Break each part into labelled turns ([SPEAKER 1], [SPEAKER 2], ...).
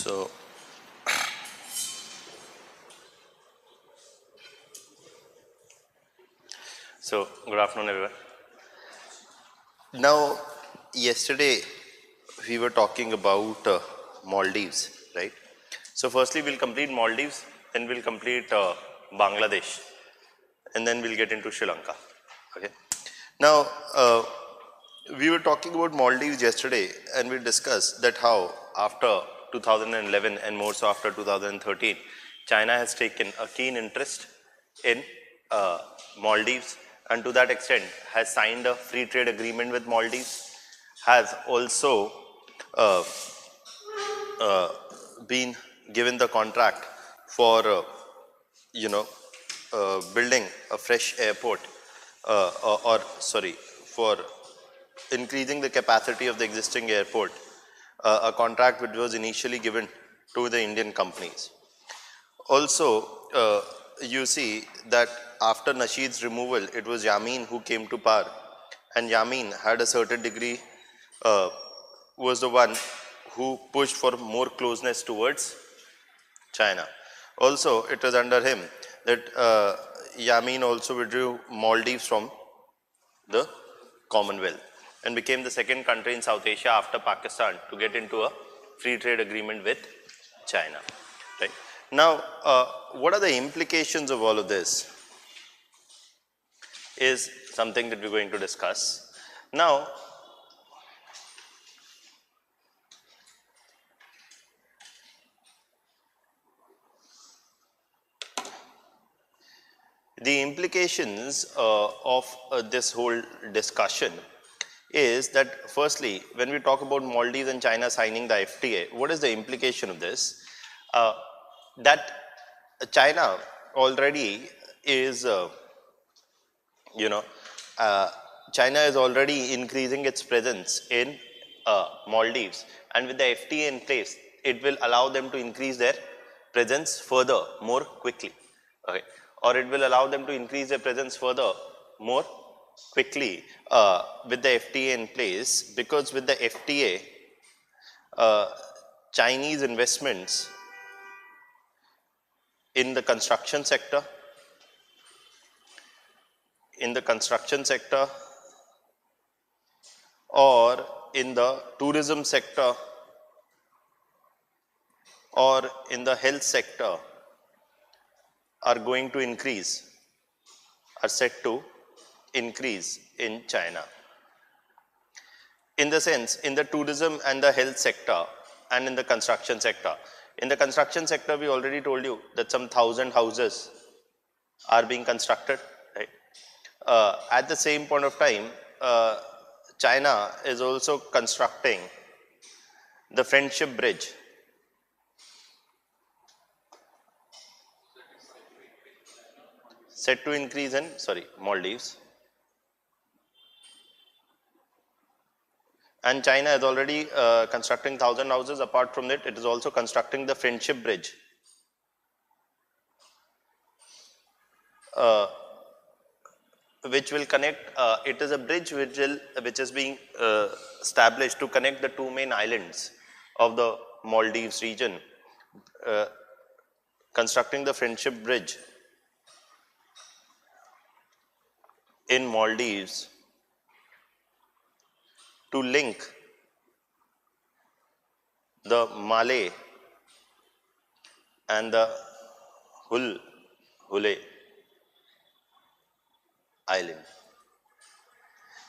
[SPEAKER 1] So, good afternoon, everyone. Now, yesterday we were talking about Maldives, right? So, firstly, we'll complete Maldives, then we'll complete Bangladesh, and then we'll get into Sri Lanka. Okay. Now, we were talking about Maldives yesterday, and we discussed that how after 2011 and more so after 2013, China has taken a keen interest in Maldives, and to that extent has signed a free trade agreement with Maldives, has also uh, been given the contract for building a fresh airport or sorry, for increasing the capacity of the existing airport, a contract which was initially given to the Indian companies. Also, you see that after Nasheed's removal, it was Yamin who came to power, and Yamin had a certain degree, was the one who pushed for more closeness towards China. Also, it was under him that Yamin also withdrew Maldives from the Commonwealth and became the second country in South Asia after Pakistan to get into a free trade agreement with China. Right. Now, what are the implications of all of this is something that we're going to discuss. Now, the implications of this whole discussion is that firstly, when we talk about Maldives and China signing the FTA, what is the implication of this? That China already is, China is already increasing its presence in Maldives, and with the FTA in place, it will allow them to increase their presence further, more quickly. Okay, or it will allow them to increase their presence further, more quickly with the FTA in place, because with the FTA, Chinese investments in the construction sector, or in the tourism sector, or in the health sector are going to increase, are set to increase in China. In the sense, in the tourism and the health sector and in the construction sector. In the construction sector, we already told you that some 1,000 houses are being constructed. Right? At the same point of time, China is also constructing the Friendship Bridge. Set to increase in, Maldives. And China is already constructing 1,000 houses. Apart from that, it is also constructing the Friendship Bridge. Which will connect, it is a bridge which is being established to connect the two main islands of the Maldives region. Constructing the Friendship Bridge in Maldives to link the Malay and the Hule Island.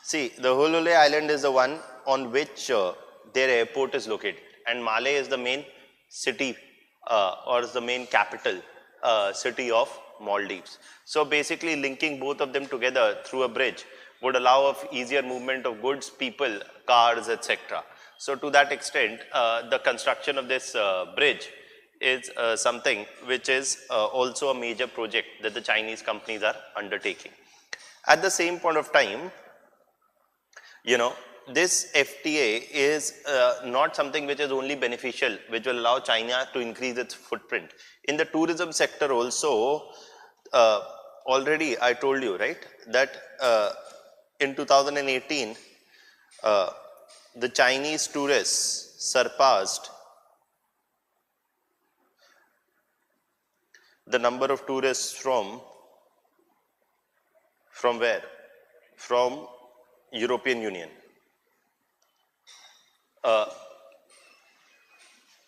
[SPEAKER 1] See, the Hule Island is the one on which their airport is located, and Malay is the main city or is the main capital city of Maldives. So basically linking both of them together through a bridge would allow of easier movement of goods, people, cars, etc. So to that extent, the construction of this bridge is something which is also a major project that the Chinese companies are undertaking. At the same point of time, this FTA is not something which is only beneficial, which will allow China to increase its footprint. In the tourism sector also, already I told you, right, that in 2018, the Chinese tourists surpassed the number of tourists from where? From European Union.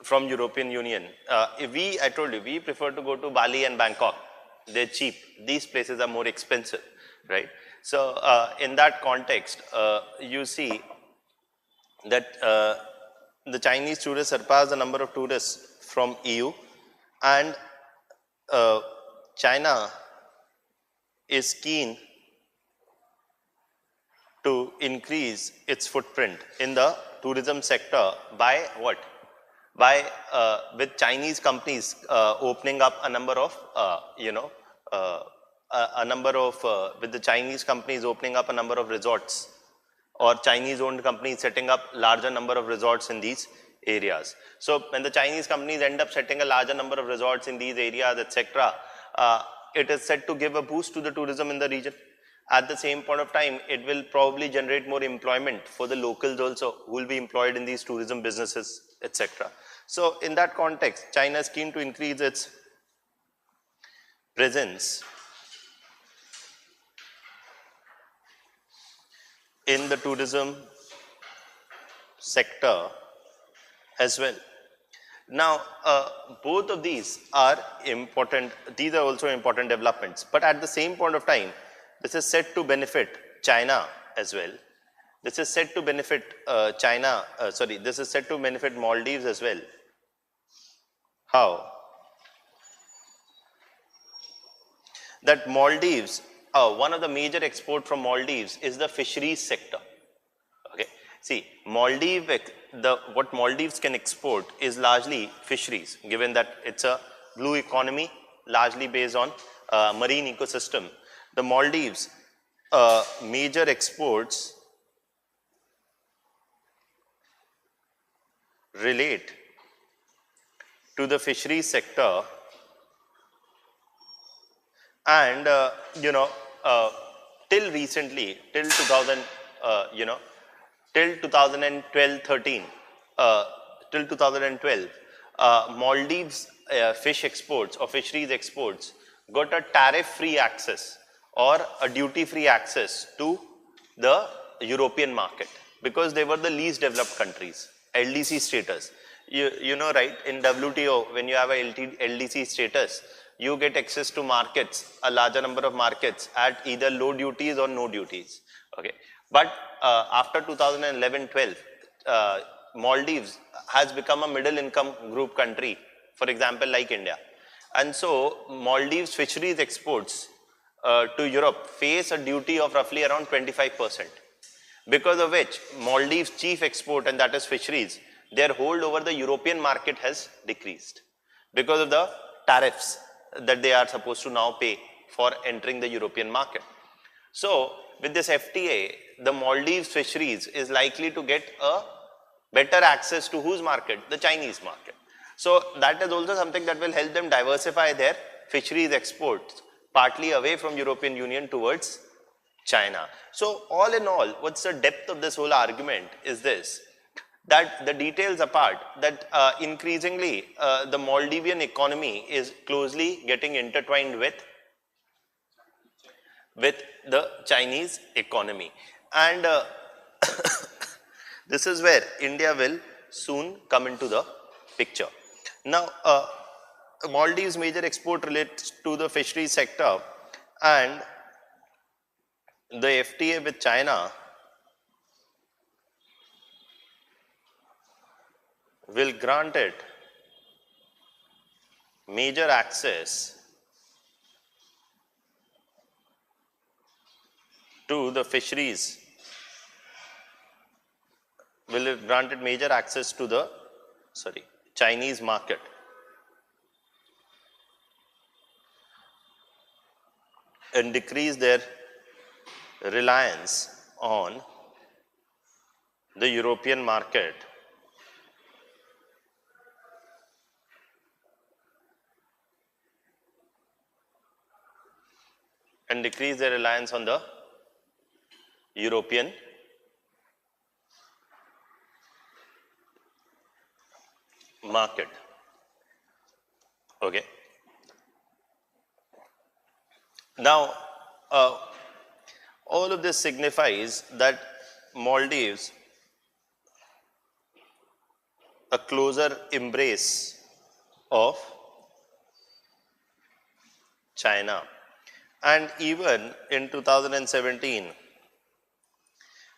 [SPEAKER 1] From European Union. I told you, we prefer to go to Bali and Bangkok. They're cheap. These places are more expensive, right? So in that context, you see that the Chinese tourists surpass the number of tourists from EU, and China is keen to increase its footprint in the tourism sector by what? By with Chinese companies opening up a number of with the Chinese companies opening up a number of resorts, or Chinese owned companies setting up larger number of resorts in these areas. So when the Chinese companies end up setting a larger number of resorts in these areas, etc., it is said to give a boost to the tourism in the region. At the same point of time, it will probably generate more employment for the locals also, who will be employed in these tourism businesses, etc. So in that context, China is keen to increase its presence in the tourism sector as well. Now, both of these are important. These are also important developments. But at the same point of time, this is set to benefit China as well. This is set to benefit this is set to benefit Maldives as well. How? That Maldives, one of the major export from Maldives is the fisheries sector. Okay. See, what Maldives can export is largely fisheries, given that it's a blue economy, largely based on marine ecosystem. The Maldives major exports relate to the fisheries sector, and till recently, till 2000, till 2012-13, till 2012, Maldives fish exports or fisheries exports got a tariff-free access or a duty-free access to the European market, because they were the least developed countries, LDC status. You know, right, in WTO, when you have a LDC status, you get access to markets, a larger number of markets at either low duties or no duties. Okay. But after 2011-12, Maldives has become a middle income group country, for example, like India. And so Maldives fisheries exports to Europe face a duty of roughly around 25%, because of which Maldives' chief export, and that is fisheries, their hold over the European market has decreased because of the tariffs that they are supposed to now pay for entering the European market. So with this FTA, the Maldives fisheries is likely to get a better access to whose market? The Chinese market. So that is also something that will help them diversify their fisheries exports, partly away from European Union towards China. So all in all, what's the depth of this whole argument is this, that the details apart, that increasingly the Maldivian economy is closely getting intertwined with the Chinese economy. And this is where India will soon come into the picture. Now, Maldives' major export relates to the fisheries sector, and the FTA with China will grant it major access to the fisheries, will grant it major access to the Chinese market, and decrease their reliance on the European market, and decrease their reliance on the European market. Okay. Now, uh, all of this signifies that Maldives, a closer embrace of China. And even in 2017,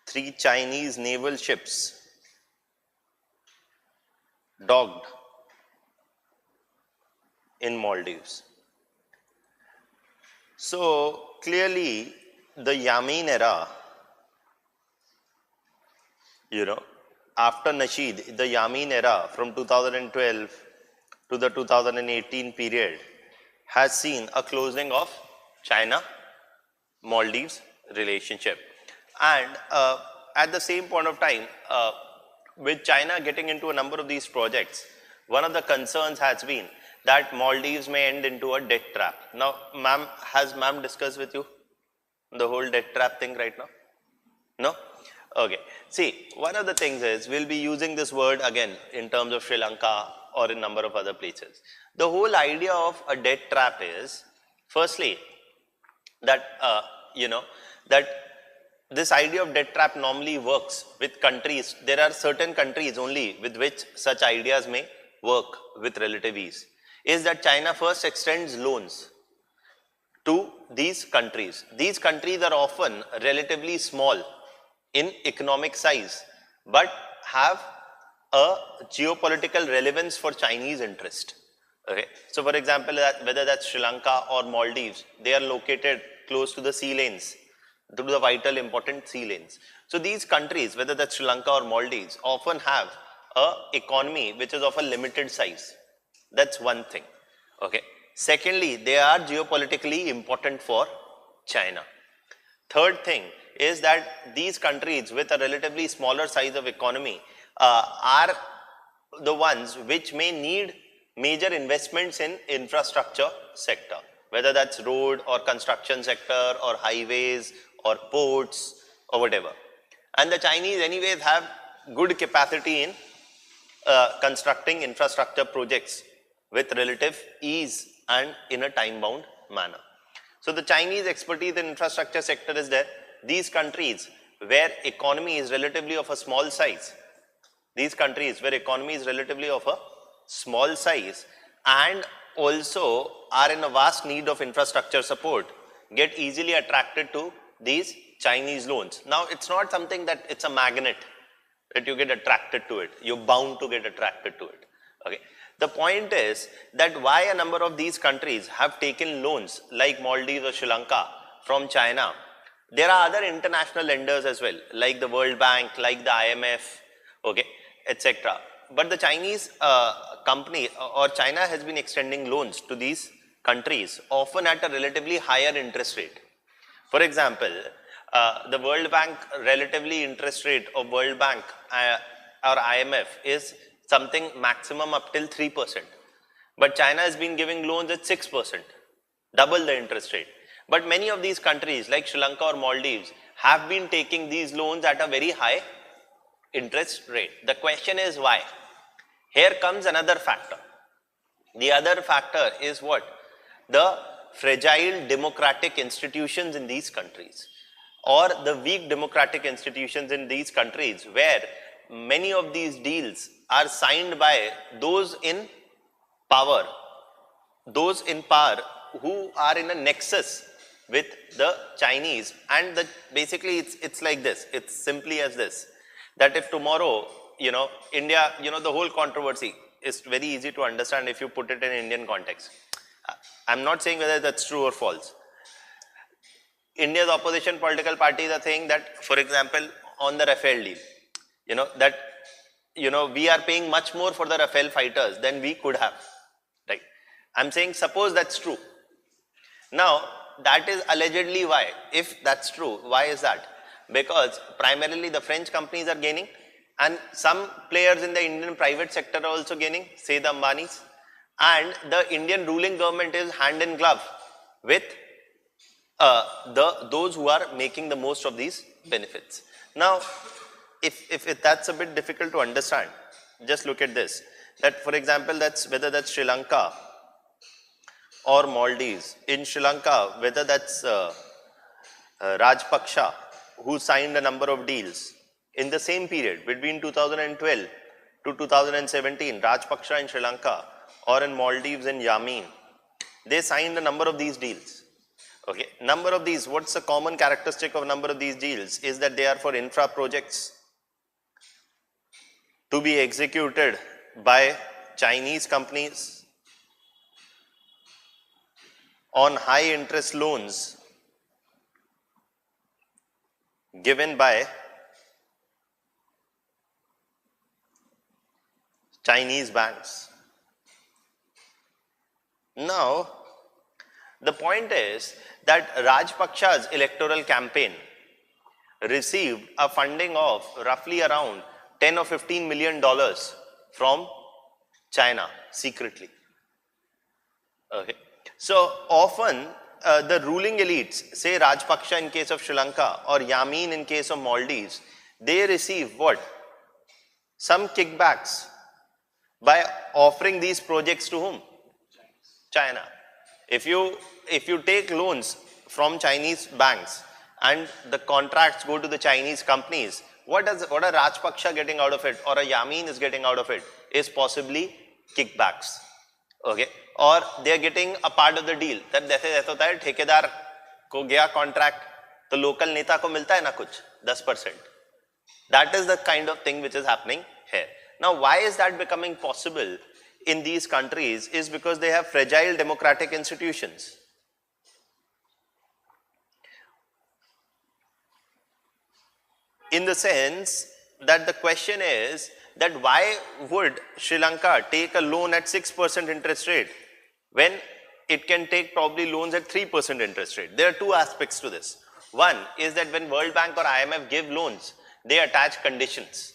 [SPEAKER 1] 3 Chinese naval ships docked in Maldives. So clearly, the Yamin era, after Nasheed, the Yamin era from 2012 to the 2018 period has seen a closing of China Maldives relationship. And at the same point of time, with China getting into a number of these projects, one of the concerns has been that Maldives may end into a debt trap. Now, has ma'am discussed with you the whole debt trap thing right now? No? Okay. See, one of the things is we'll be using this word again in terms of Sri Lanka or in number of other places. The whole idea of a debt trap is, firstly, that that this idea of debt trap normally works with countries. There are certain countries only with which such ideas may work with relative ease. Is that China first extends loans to these countries. These countries are often relatively small in economic size, but have a geopolitical relevance for Chinese interest. Okay. So for example, whether that's Sri Lanka or Maldives, they are located close to the sea lanes, to the vital important sea lanes. So these countries, whether that's Sri Lanka or Maldives, often have a economy which is of a limited size. That's one thing. Okay. Secondly, they are geopolitically important for China. Third thing is that these countries with a relatively smaller size of economy are the ones which may need major investments in infrastructure sector, whether that's road or construction sector or highways or ports or whatever. And the Chinese anyways have good capacity in constructing infrastructure projects with relative ease and in a time-bound manner. So the Chinese expertise in infrastructure sector is there. These countries where economy is relatively of a small size, and also are in a vast need of infrastructure support, get easily attracted to these Chinese loans. Now, it's not something that it's a magnet that you get attracted to it. You're bound to get attracted to it. Okay. The point is that why a number of these countries have taken loans like Maldives or Sri Lanka from China. There are other international lenders as well, like the World Bank, like the IMF, okay, etc. But the Chinese company or China has been extending loans to these countries, often at a relatively higher interest rate. For example, the World Bank relatively interest rate of World Bank or IMF is something maximum up till 3%. But China has been giving loans at 6%, double the interest rate. But many of these countries like Sri Lanka or Maldives have been taking these loans at a very high interest rate. The question is why? Here comes another factor. The other factor is what? The fragile democratic institutions in these countries, or the weak democratic institutions in these countries, where many of these deals are signed by those in power who are in a nexus with the Chinese. And basically it's like this, it's simply as this, that if tomorrow, India, the whole controversy is very easy to understand if you put it in Indian context. I'm not saying whether that's true or false. India's opposition political parties are saying that, for example, on the Rafale deal, we are paying much more for the Rafale fighters than we could have, right? I'm saying suppose that's true. Now, that is allegedly why. If that's true, why is that? Because primarily the French companies are gaining, and some players in the Indian private sector are also gaining, say the Ambanis, and the Indian ruling government is hand in glove with those who are making the most of these benefits. Now, if that's a bit difficult to understand, just look at this. That, for example, whether that's Sri Lanka or Maldives. In Sri Lanka, whether that's Rajpaksha, who signed a number of deals in the same period between 2012 to 2017, Rajpaksha in Sri Lanka or in Maldives in Yamin, they signed a number of these deals. Okay, number of these, what's the common characteristic of number of these deals is that they are for infra projects to be executed by Chinese companies on high interest loans given by Chinese banks. Now, the point is that Rajpaksha's electoral campaign received a funding of roughly around $10 or $15 million from China secretly. Okay. So often the ruling elites, say Rajpaksha in case of Sri Lanka or Yamin in case of Maldives, they receive what? Some kickbacks by offering these projects to whom? China. If you take loans from Chinese banks and the contracts go to the Chinese companies, what are Rajpaksha getting out of it or a Yamin is getting out of it is possibly kickbacks. Okay, or they are getting a part of the deal. That जैसे ऐसा होता है ठेकेदार को गया contract तो local नेता को मिलता है ना कुछ 10%. That is the kind of thing which is happening here. Now, why is that becoming possible in these countries is because they have fragile democratic institutions. In the sense that the question is that why would Sri Lanka take a loan at 6% interest rate when it can take probably loans at 3% interest rate? There are two aspects to this. One is that when World Bank or IMF give loans, they attach conditions.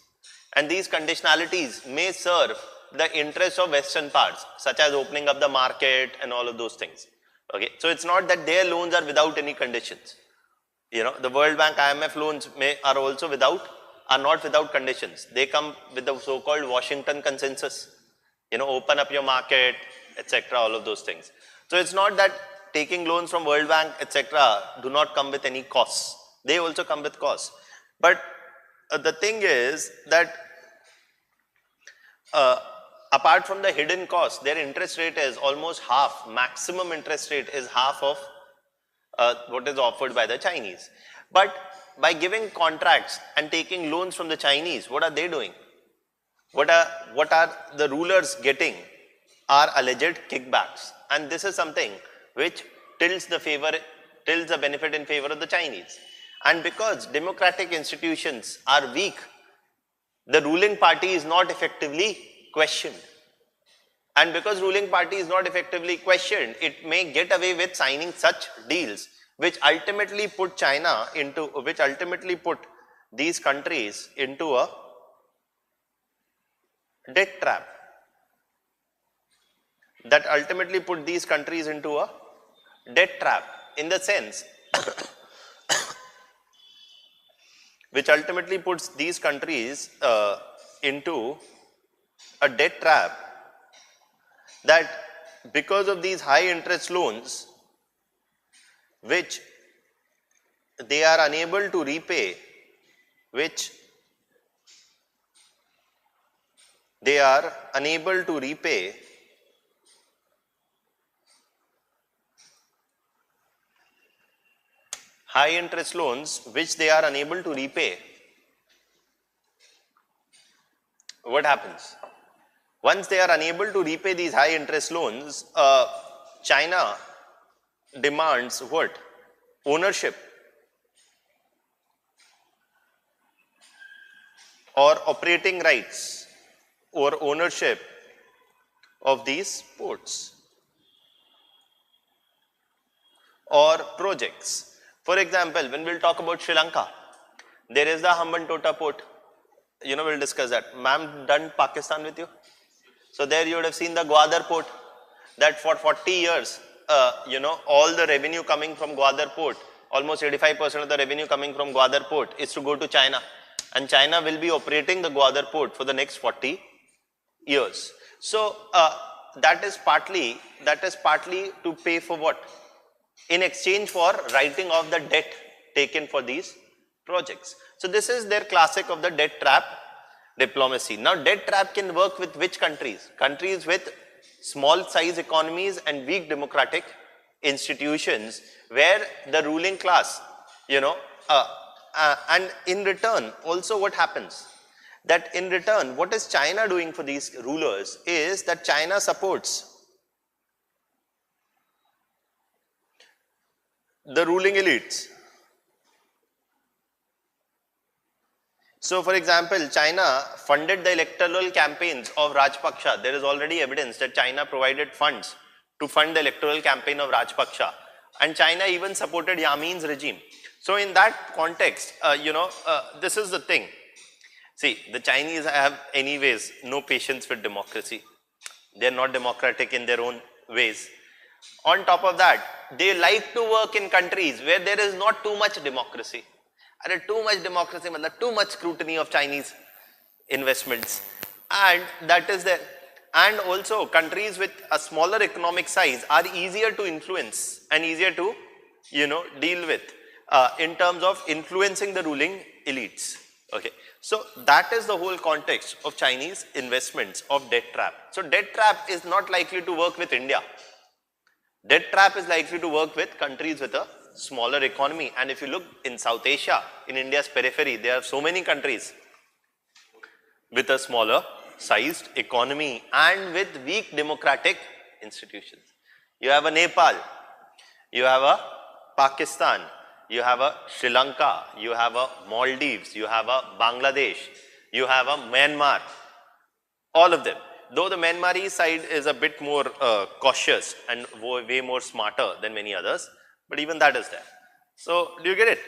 [SPEAKER 1] And these conditionalities may serve the interests of Western parts, such as opening up the market and all of those things. Okay, so it's not that their loans are without any conditions. You know, the World Bank, IMF loans are not without conditions. They come with the so-called Washington consensus. You know, open up your market, etc. All of those things. So it's not that taking loans from World Bank, etc. do not come with any costs. They also come with costs. But the thing is that apart from the hidden cost, their interest rate is almost half. Maximum interest rate is half of what is offered by the Chinese. But by giving contracts and taking loans from the Chinese, what are they doing? What are the rulers getting are alleged kickbacks. And this is something which tilts the benefit in favor of the Chinese. And because democratic institutions are weak, the ruling party is not effectively questioned. And because ruling party is not effectively questioned, it may get away with signing such deals which ultimately put these countries into a debt trap. That ultimately put these countries into a debt trap in the sense which ultimately puts these countries into a debt trap, that because of these high interest loans which they are unable to repay, high interest loans which they are unable to repay, what happens? Once they are unable to repay these high interest loans, China demands what? Ownership or operating rights or ownership of these ports or projects. For example, when we'll talk about Sri Lanka, there is the Hambantota port. You know, we'll discuss that. Ma'am, done Pakistan with you? So there you would have seen the Gwadar port, that for 40 years, you know, all the revenue coming from Gwadar port, almost 85% of the revenue coming from Gwadar port is to go to China. And China will be operating the Gwadar port for the next 40 years. So that is partly to pay for what? In exchange for writing off the debt taken for these projects. So this is their classic of the debt trap diplomacy. Now debt trap can work with which countries? Countries with small size economies and weak democratic institutions, where the ruling class, and in return also what happens? That in return, what is China doing for these rulers is that China supports the ruling elites. So for example, China funded the electoral campaigns of Rajpaksha. There is already evidence that China provided funds to fund the electoral campaign of Rajpaksha. And China even supported Yamin's regime. So in that context, this is the thing. See, the Chinese have anyways no patience with democracy. They are not democratic in their own ways. On top of that, they like to work in countries where there is not too much democracy. And too much democracy means too much scrutiny of Chinese investments. And that is there. And also countries with a smaller economic size are easier to influence and easier to, deal with in terms of influencing the ruling elites. Okay. So that is the whole context of Chinese investments of debt trap. So debt trap is not likely to work with India. Debt trap is likely to work with countries with a smaller economy. And if you look in South Asia, in India's periphery, there are so many countries with a smaller sized economy and with weak democratic institutions. You have a Nepal, you have a Pakistan, you have a Sri Lanka, you have a Maldives, you have a Bangladesh, you have a Myanmar, all of them. Though the Myanmari side is a bit more cautious and way more smarter than many others, but even that is there. So do you get it?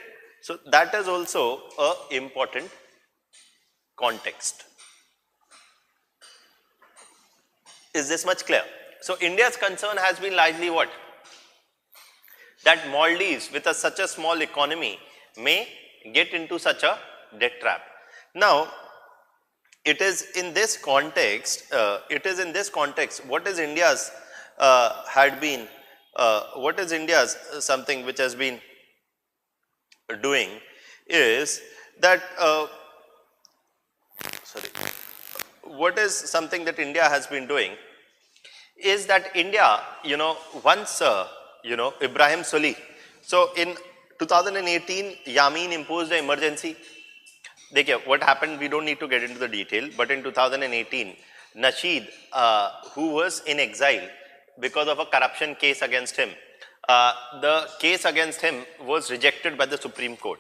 [SPEAKER 1] So that is also an important context. Is this much clear? So India's concern has been largely what? That Maldives with such a small economy may get into such a debt trap. Now, it is in this context, what is India's something which has been doing is that, what is something that India has been doing is that India, once, Ibrahim Soli. So in 2018, Yamin imposed an emergency. What happened, we don't need to get into the detail, but in 2018, Nasheed, who was in exile because of a corruption case against him, the case against him was rejected by the Supreme Court,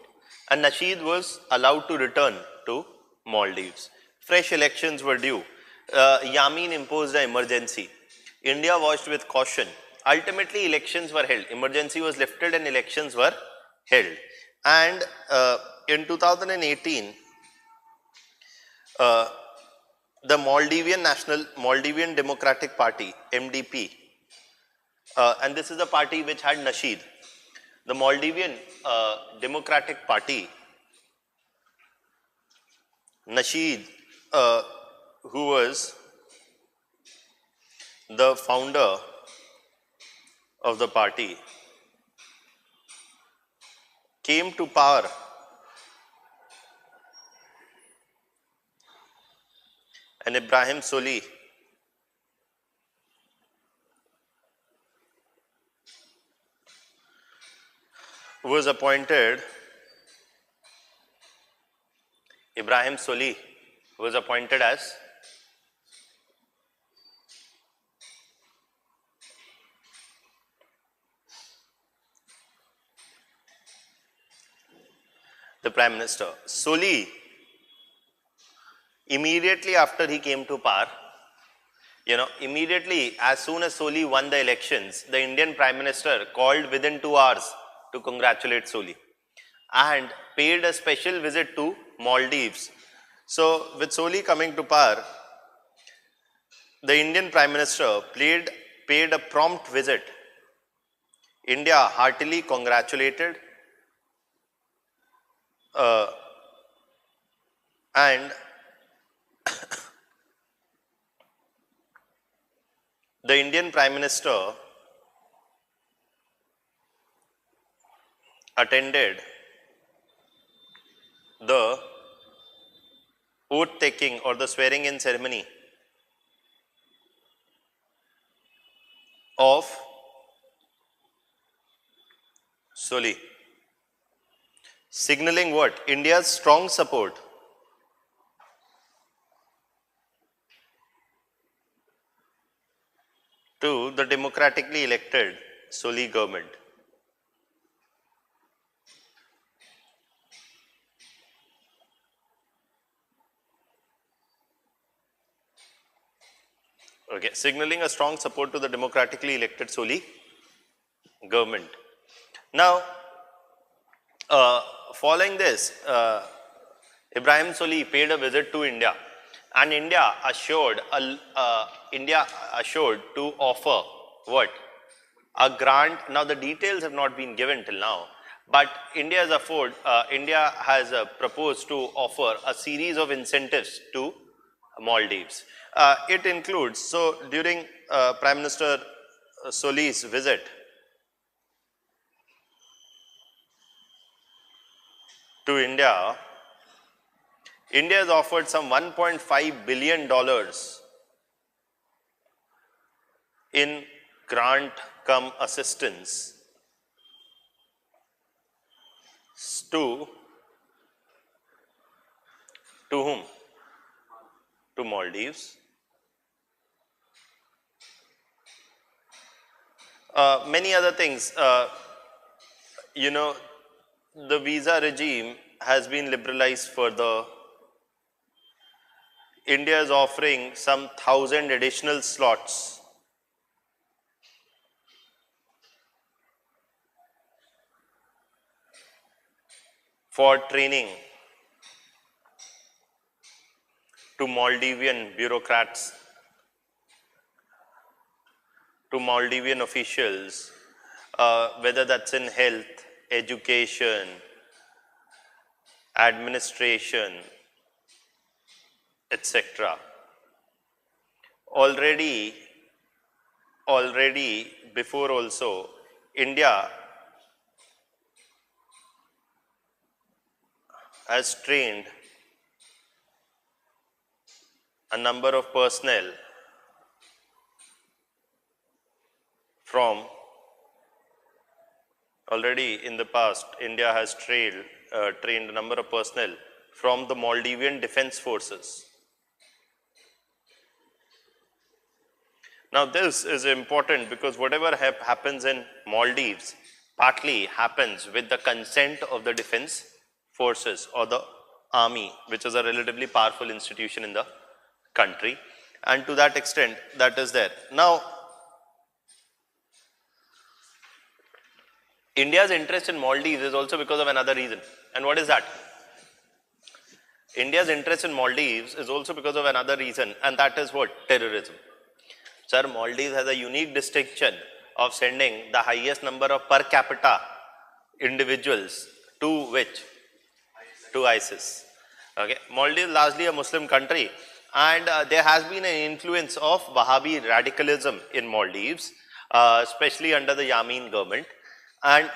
[SPEAKER 1] and Nasheed was allowed to return to Maldives. Fresh elections were due. Yamin imposed an emergency. India watched with caution. Ultimately, elections were held. Emergency was lifted and elections were held. And in 2018, the Maldivian Democratic Party, MDP, and this is the party which had Nasheed. The Maldivian Democratic Party, Nasheed, who was the founder of the party, came to power and Ibrahim Soli was appointed as the Prime Minister. Soli, immediately after he came to power, immediately as soon as Soli won the elections, the Indian Prime Minister called within 2 hours to congratulate Soli and paid a special visit to Maldives. So with Soli coming to power, the Indian Prime Minister paid a prompt visit. India heartily congratulated and the Indian Prime Minister attended the oath taking or the swearing in ceremony of Soli, signaling what? India's strong support to the democratically elected Soli government. Okay, signaling a strong support to the democratically elected Soli government. Now, following this, Ibrahim Soli paid a visit to India, and India assured to offer what? A grant. Now the details have not been given till now, but India has proposed to offer a series of incentives to Maldives. It includes, so during Prime Minister Soli's visit, to India, India has offered some $1.5 billion in grant cum assistance to whom? To Maldives. Many other things, the visa regime has been liberalized further. India is offering some 1,000 additional slots for training to Maldivian bureaucrats, to Maldivian officials, whether that's in health, education, administration, etc. Already before also, India has trained a number of personnel from, already in the past, India has trained a number of personnel from the Maldivian Defense Forces. Now this is important because whatever happens in Maldives partly happens with the consent of the defense forces or the army, which is a relatively powerful institution in the country, and to that extent that is there. Now, India's interest in Maldives is also because of another reason. And what is that? India's interest in Maldives is also because of another reason, and that is what? Terrorism. Sir, Maldives has a unique distinction of sending the highest number of per capita individuals to which? To ISIS. Okay. Maldives is largely a Muslim country, and there has been an influence of Wahhabi radicalism in Maldives, especially under the Yamin government. And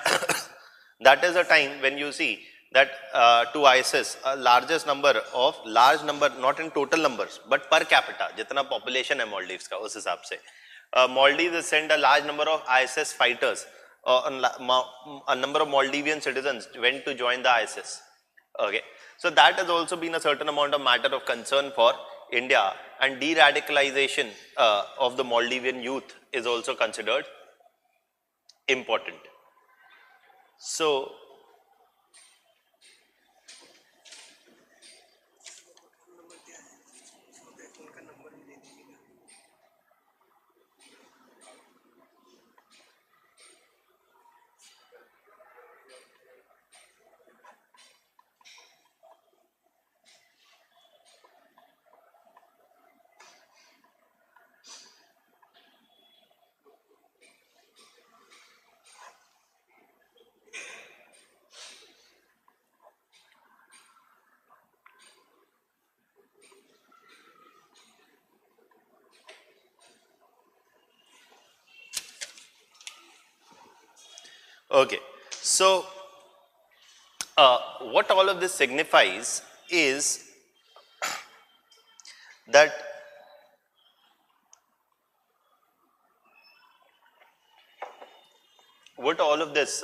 [SPEAKER 1] that is a time when you see that to ISIS, a large number, not in total numbers, but per capita, jitna population hai Maldives ka, us hisab se. Maldives has sent a large number of ISIS fighters, a number of Maldivian citizens went to join the ISIS. Okay. So that has also been a certain amount of matter of concern for India, and de-radicalization of the Maldivian youth is also considered important. So, Okay. So, what all of this signifies is that what all of this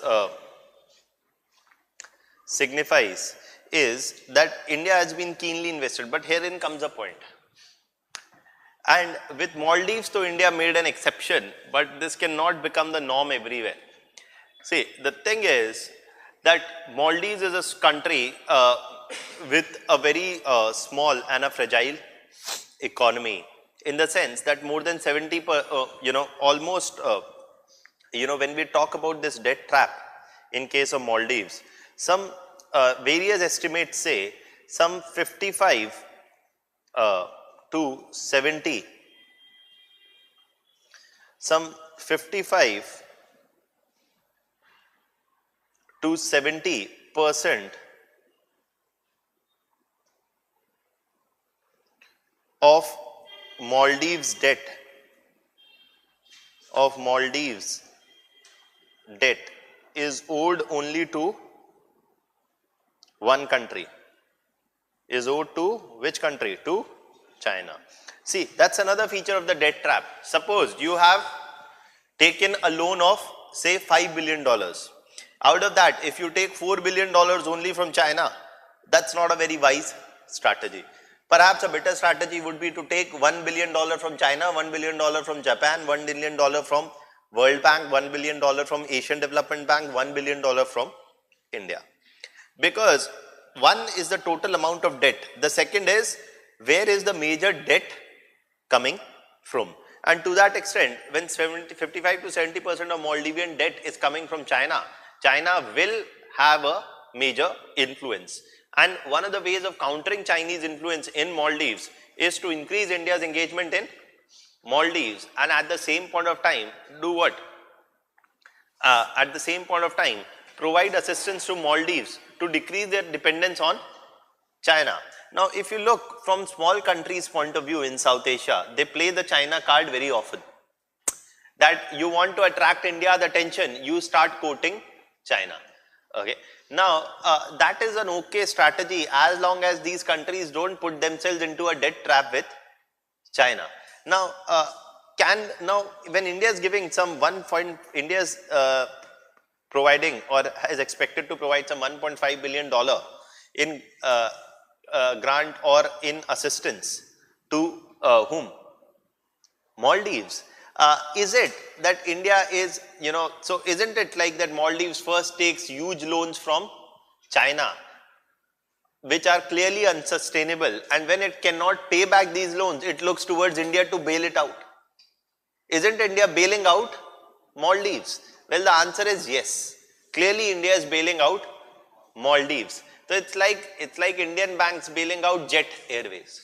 [SPEAKER 1] signifies is that India has been keenly invested, but herein comes a point. And with Maldives, though India made an exception, but this cannot become the norm everywhere. See, the thing is that Maldives is a country with a very small and a fragile economy, in the sense that more than 70 almost when we talk about this debt trap in case of Maldives, some various estimates say some 55 to 70, some 55 to 70% of Maldives debt is owed only to one country. Is owed to which country? To China. See, that's another feature of the debt trap. Suppose you have taken a loan of say $5 billion. Out of that, if you take $4 billion only from China, that's not a very wise strategy. Perhaps a better strategy would be to take $1 billion from China, $1 billion from Japan, $1 billion from World Bank, $1 billion from Asian Development Bank, $1 billion from India. Because one is the total amount of debt. The second is, where is the major debt coming from? And to that extent, when 55 to 70% of Maldivian debt is coming from China, China will have a major influence. And one of the ways of countering Chinese influence in Maldives is to increase India's engagement in Maldives, and at the same point of time, do what? At the same point of time, provide assistance to Maldives to decrease their dependence on China. Now, if you look from small countries' point of view in South Asia, they play the China card very often. That you want to attract India's attention, you start quoting China. Okay. Now, that is an okay strategy as long as these countries don't put themselves into a debt trap with China. Now, when India is giving some India is providing or is expected to provide some $1.5 billion in grant or in assistance to whom? Maldives. Is it that India is, so isn't it like that Maldives first takes huge loans from China, which are clearly unsustainable, and when it cannot pay back these loans, it looks towards India to bail it out? Isn't India bailing out Maldives? Well, the answer is yes. Clearly, India is bailing out Maldives. So it's like Indian banks bailing out Jet Airways.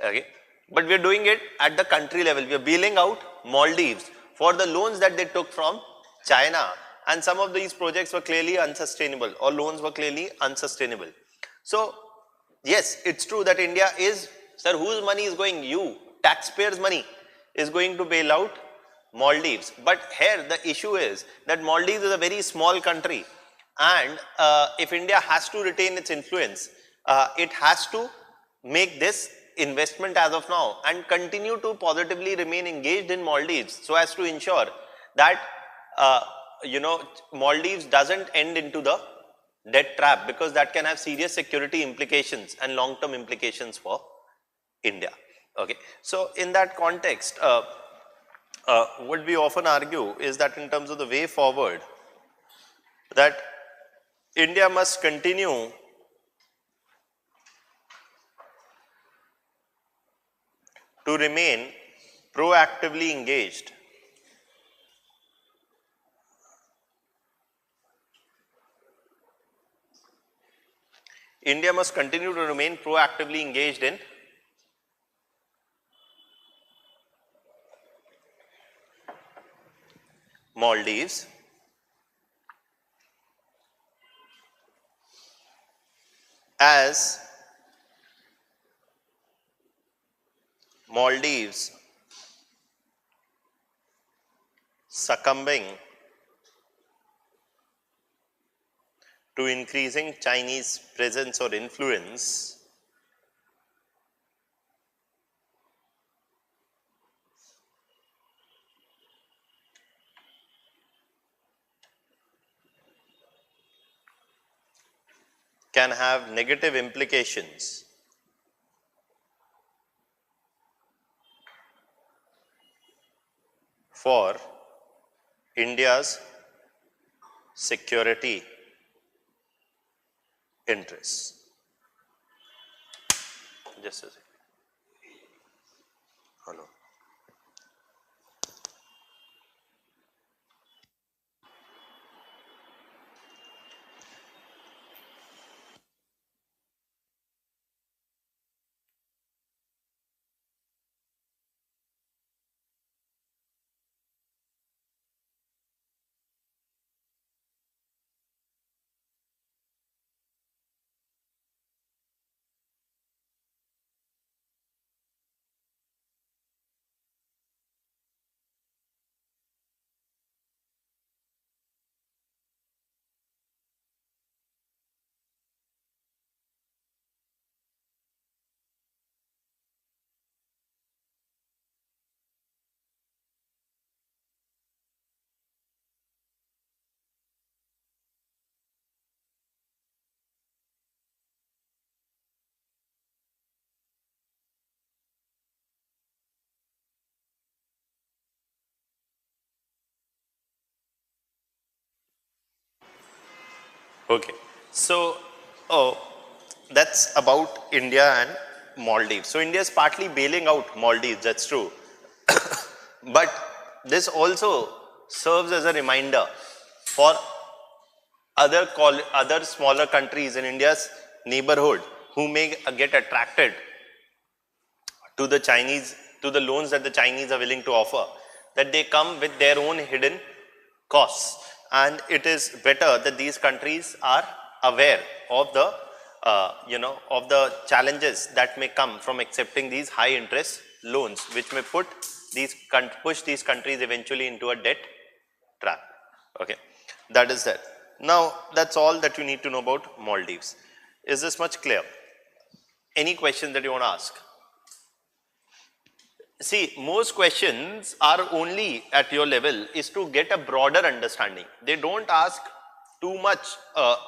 [SPEAKER 1] Okay. But we are doing it at the country level. We are bailing out Maldives for the loans that they took from China. And some of these projects were clearly unsustainable, or loans were clearly unsustainable. So, yes, it's true that India is, sir, whose money is going? You, taxpayers' money is going to bail out Maldives. But here the issue is that Maldives is a very small country, and if India has to retain its influence, it has to make this investment as of now and continue to positively remain engaged in Maldives so as to ensure that Maldives doesn't end into the debt trap, because that can have serious security implications and long-term implications for India. Okay. So in that context, what we often argue is that in terms of the way forward, that India must continue to remain proactively engaged India must continue to remain proactively engaged in Maldives as Maldives succumbing to increasing Chinese presence or influence can have negative implications for India's security interests. Just a second. Hello. Okay. So, oh, that's about India and Maldives. So, India is partly bailing out Maldives, that's true. But this also serves as a reminder for other smaller countries in India's neighborhood who may get attracted to the Chinese, to the loans that the Chinese are willing to offer, that they come with their own hidden costs. And it is better that these countries are aware of the, of the challenges that may come from accepting these high interest loans, which may push these countries eventually into a debt trap. Okay, that is that. Now, that's all that you need to know about Maldives. Is this much clear? Any question that you want to ask? See, most questions are only at your level is to get a broader understanding. They don't ask too much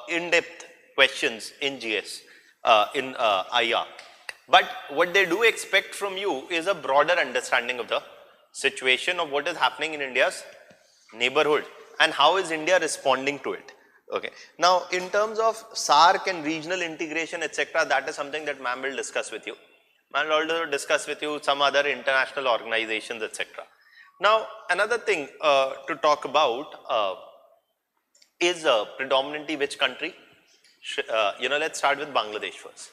[SPEAKER 1] in-depth questions in GS, in IR. But what they do expect from you is a broader understanding of the situation of what is happening in India's neighborhood and how is India responding to it. Okay. Now, in terms of SAARC and regional integration, etc., that is something that ma'am will discuss with you. Ma'am will also discuss with you some other international organizations, etc. Now, another thing to talk about is predominantly which country? Let's start with Bangladesh first.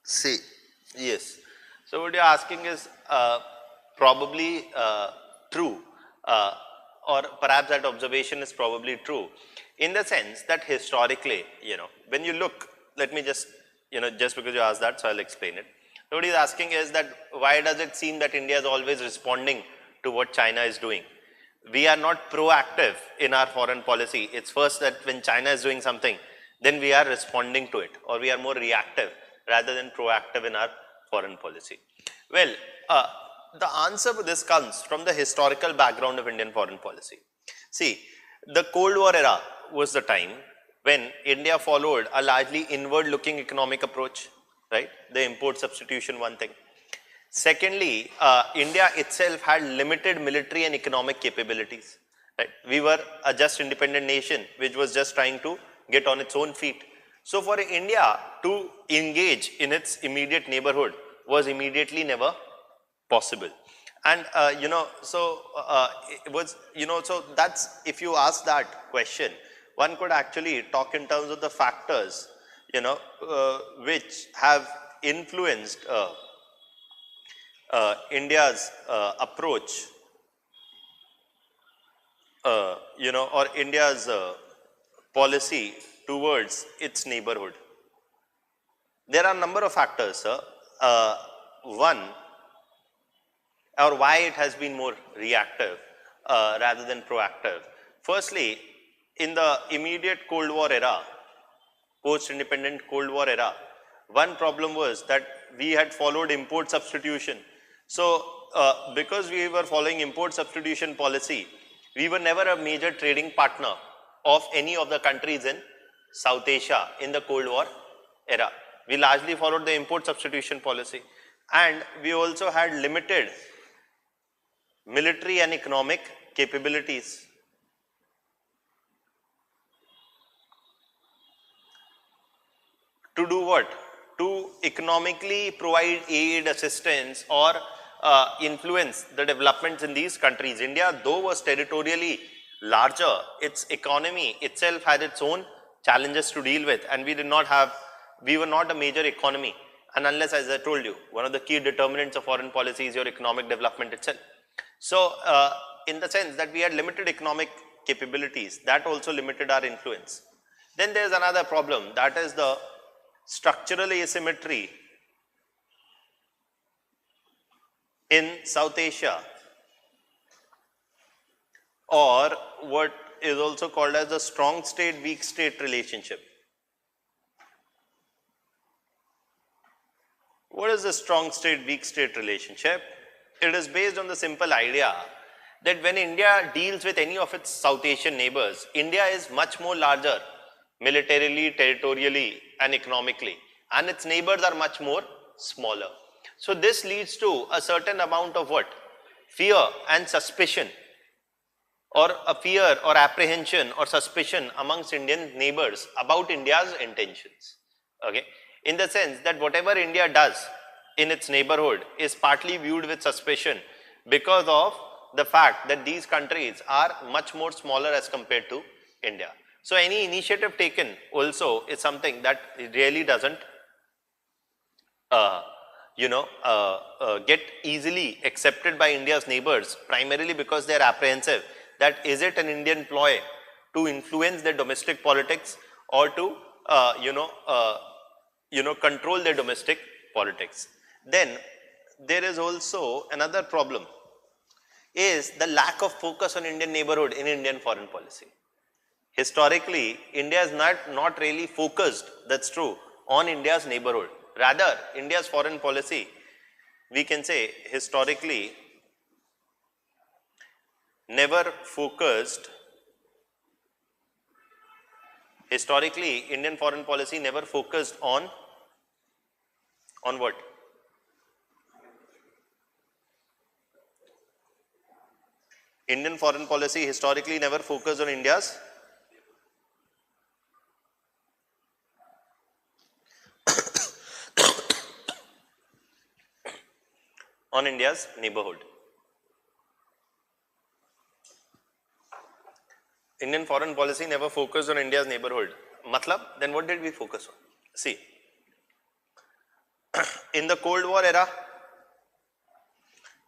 [SPEAKER 1] See, yes. So what you're asking is probably true, or perhaps that observation is probably true, in the sense that historically, when you look, let me just, just because you asked that, so I'll explain it. So what he's asking is that why does it seem that India is always responding to what China is doing? We are not proactive in our foreign policy. It's first that when China is doing something, then we are responding to it, or we are more reactive rather than proactive in our foreign policy. Well, the answer for this comes from the historical background of Indian foreign policy. See, the Cold War era was the time when India followed a largely inward-looking economic approach, right? The import substitution, one thing. Secondly, India itself had limited military and economic capabilities. Right? We were a just independent nation which was just trying to get on its own feet. So for India to engage in its immediate neighborhood was immediately never possible. And it was, so that's, if you ask that question, one could actually talk in terms of the factors, which have influenced India's approach, or India's policy towards its neighborhood. There are a number of factors, sir. One, or why it has been more reactive rather than proactive. Firstly, in the immediate Cold War era, post-independent Cold War era, one problem was that we had followed import substitution. So, because we were following import substitution policy, we were never a major trading partner of any of the countries in South Asia in the Cold War era. We largely followed the import substitution policy, and we also had limited military and economic capabilities. To do what? To economically provide aid, assistance, or influence the developments in these countries. India, though was territorially larger, its economy itself had its own challenges to deal with, and we were not a major economy. And unless, as I told you, one of the key determinants of foreign policy is your economic development itself. So, in the sense that we had limited economic capabilities, that also limited our influence. Then there is another problem, that is the structural asymmetry in South Asia, or what is also called as the strong state, weak state relationship. What is the strong state, weak state relationship? It is based on the simple idea that when India deals with any of its South Asian neighbors, India is much more larger militarily, territorially, and economically, and its neighbors are much more smaller. So this leads to a certain amount of what? Fear and suspicion, or a fear or apprehension or suspicion amongst Indian neighbors about India's intentions. Okay, in the sense that whatever India does in its neighborhood is partly viewed with suspicion because of the fact that these countries are much more smaller as compared to India. So any initiative taken also is something that really doesn't get easily accepted by India's neighbors, primarily because they are apprehensive that is it an Indian ploy to influence their domestic politics, or to control their domestic politics. Then there is also another problem, is the lack of focus on Indian neighborhood in Indian foreign policy. Historically, India is not really focused, that's true, on India's neighborhood. Rather, India's foreign policy, we can say historically, Indian foreign policy never focused on what? Indian foreign policy historically never focused on India's neighborhood. Indian foreign policy never focused on India's neighborhood. Matlab, then what did we focus on? See, in the Cold War era,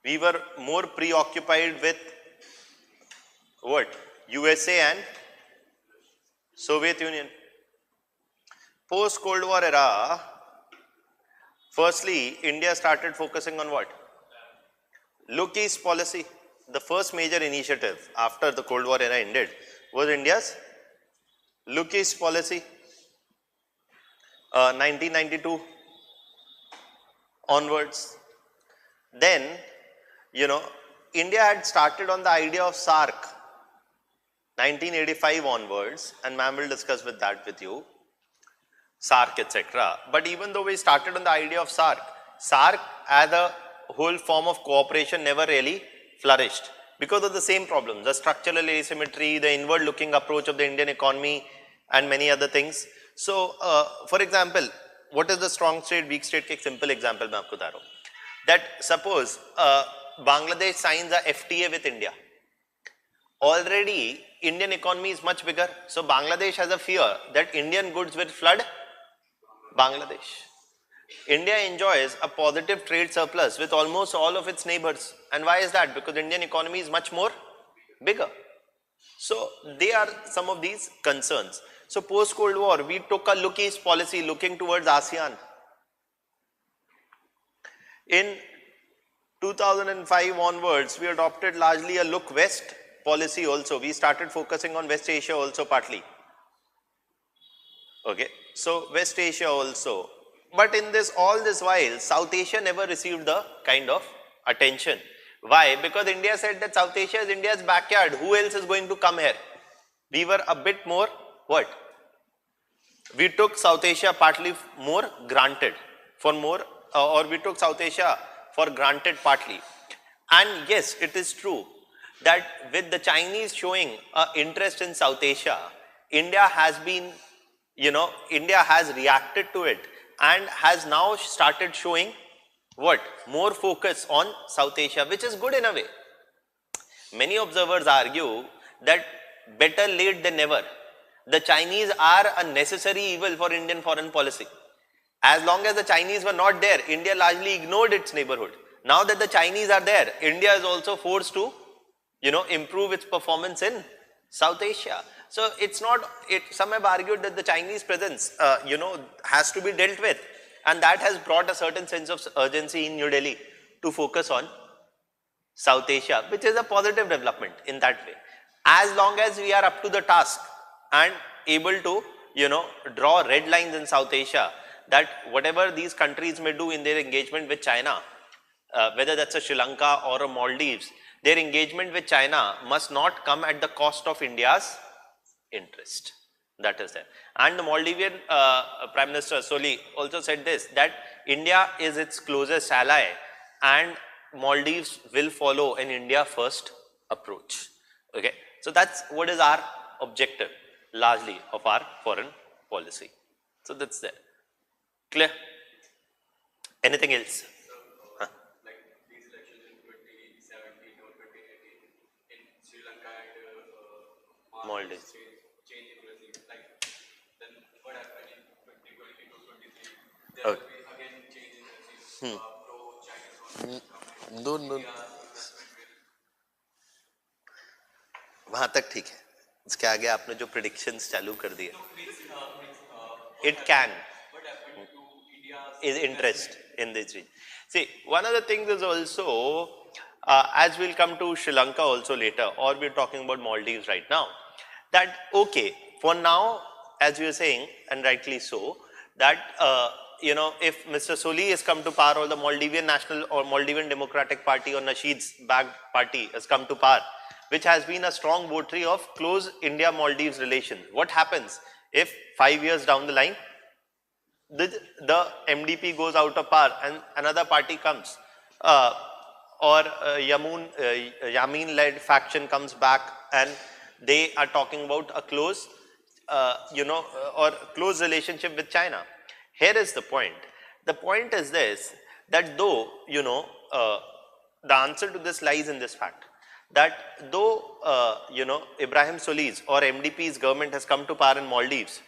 [SPEAKER 1] we were more preoccupied with what? USA and Soviet Union. Post Cold War era, firstly, India started focusing on what? Look East policy. The first major initiative after the Cold War era ended was India's Look East policy. 1992 onwards. Then, India had started on the idea of SAARC 1985 onwards, and ma'am will discuss with you, SAARC, etc. But even though we started on the idea of SAARC as a whole form of cooperation never really flourished because of the same problems, the structural asymmetry, the inward looking approach of the Indian economy, and many other things. So, for example, what is the strong state, weak state? Take simple example मैं आपको बता रहा हूँ. That suppose Bangladesh signs a FTA with India. Already Indian economy is much bigger, so Bangladesh has a fear that Indian goods will flood Bangladesh. India enjoys a positive trade surplus with almost all of its neighbors. And why is that? Because the Indian economy is much more bigger. So they are some of these concerns. So post Cold War, we took a look east policy looking towards ASEAN. In 2005 onwards, we adopted largely a look west policy also. We started focusing on West Asia also partly. Okay, so West Asia also. But in this, all this while, South Asia never received the kind of attention. Why? Because India said that South Asia is India's backyard. Who else is going to come here? We were a bit more, what? We took South Asia partly more granted, for more, or we took South Asia for granted partly. And yes, it is true that with the Chinese showing interest in South Asia, India has been, India has reacted to it and has now started showing what? More focus on South Asia, which is good in a way. Many observers argue that better late than never. The Chinese are a necessary evil for Indian foreign policy. As long as the Chinese were not there, India largely ignored its neighborhood. Now that the Chinese are there, India is also forced to, improve its performance in South Asia. So it's not, some have argued that the Chinese presence, has to be dealt with. And that has brought a certain sense of urgency in New Delhi to focus on South Asia, which is a positive development in that way. As long as we are up to the task and able to, draw red lines in South Asia, that whatever these countries may do in their engagement with China, whether that's a Sri Lanka or a Maldives, their engagement with China must not come at the cost of India's interest. That is there. And the Maldivian Prime Minister Soli also said this, that India is its closest ally and Maldives will follow an India first approach. Okay. So that's what is our objective largely of our foreign policy. So that's there. Clear? Anything else? Huh?
[SPEAKER 2] Like these elections in 2017 or 2018 in Sri Lanka and
[SPEAKER 1] Maldives.
[SPEAKER 2] Change in regime. Like then what happened in 2022 23? There
[SPEAKER 1] Okay.
[SPEAKER 2] will be again change in regime. Pro-Chinese
[SPEAKER 1] No. वहां तक ठीक है. इसके आगे आपने जो predictions चालू कर दिए. It can. Is interest in this region. See, one of the things is also, as we'll come to Sri Lanka also later, or we're talking about Maldives right now, that okay, for now, as we are saying, and rightly so, that if Mr. Soli has come to power, or the Maldivian National or Maldivian Democratic Party or Nasheed's backed party has come to power, which has been a strong votary of close India-Maldives relations. What happens if 5 years down the line, the MDP goes out of power and another party comes, or Yamin-led faction comes back and they are talking about a close, or close relationship with China. Here is the point. The point is this, that though, the answer to this lies in this fact, that though, Ibrahim Soli's or MDP's government has come to power in Maldives,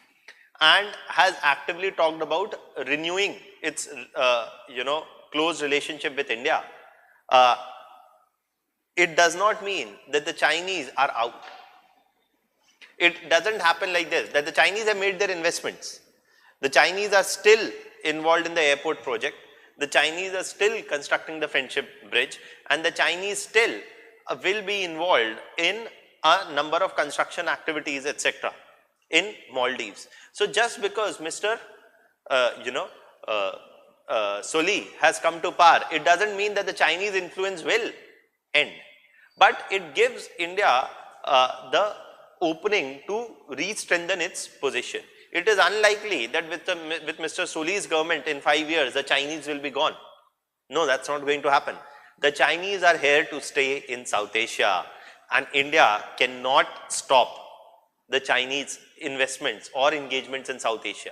[SPEAKER 1] and has actively talked about renewing its, close relationship with India, it does not mean that the Chinese are out. It doesn't happen like this, that the Chinese have made their investments. The Chinese are still involved in the airport project. The Chinese are still constructing the Friendship Bridge, and the Chinese still will be involved in a number of construction activities, etc. in Maldives. So just because Mr. Soli has come to power, it doesn't mean that the Chinese influence will end. But it gives India the opening to re-strengthen its position. It is unlikely that with Mr. Soli's government in 5 years, the Chinese will be gone. No, that's not going to happen. The Chinese are here to stay in South Asia, and India cannot stop the Chinese investments or engagements in South Asia.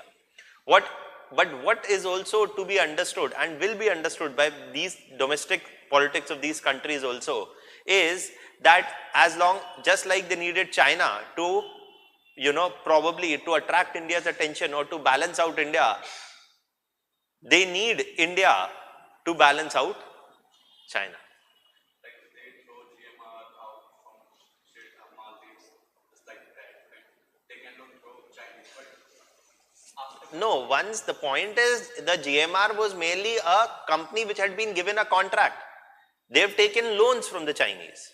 [SPEAKER 1] But what is also to be understood and will be understood by these domestic politics of these countries also is that as long, just like they needed China to, probably to attract India's attention or to balance out India, They need India to balance out China.
[SPEAKER 2] Like they throw GMR out from Maldives, just like that, and they cannot throw Chinese. But after
[SPEAKER 1] No, once the point is the GMR was mainly a company which had been given a contract. They've taken loans from the Chinese.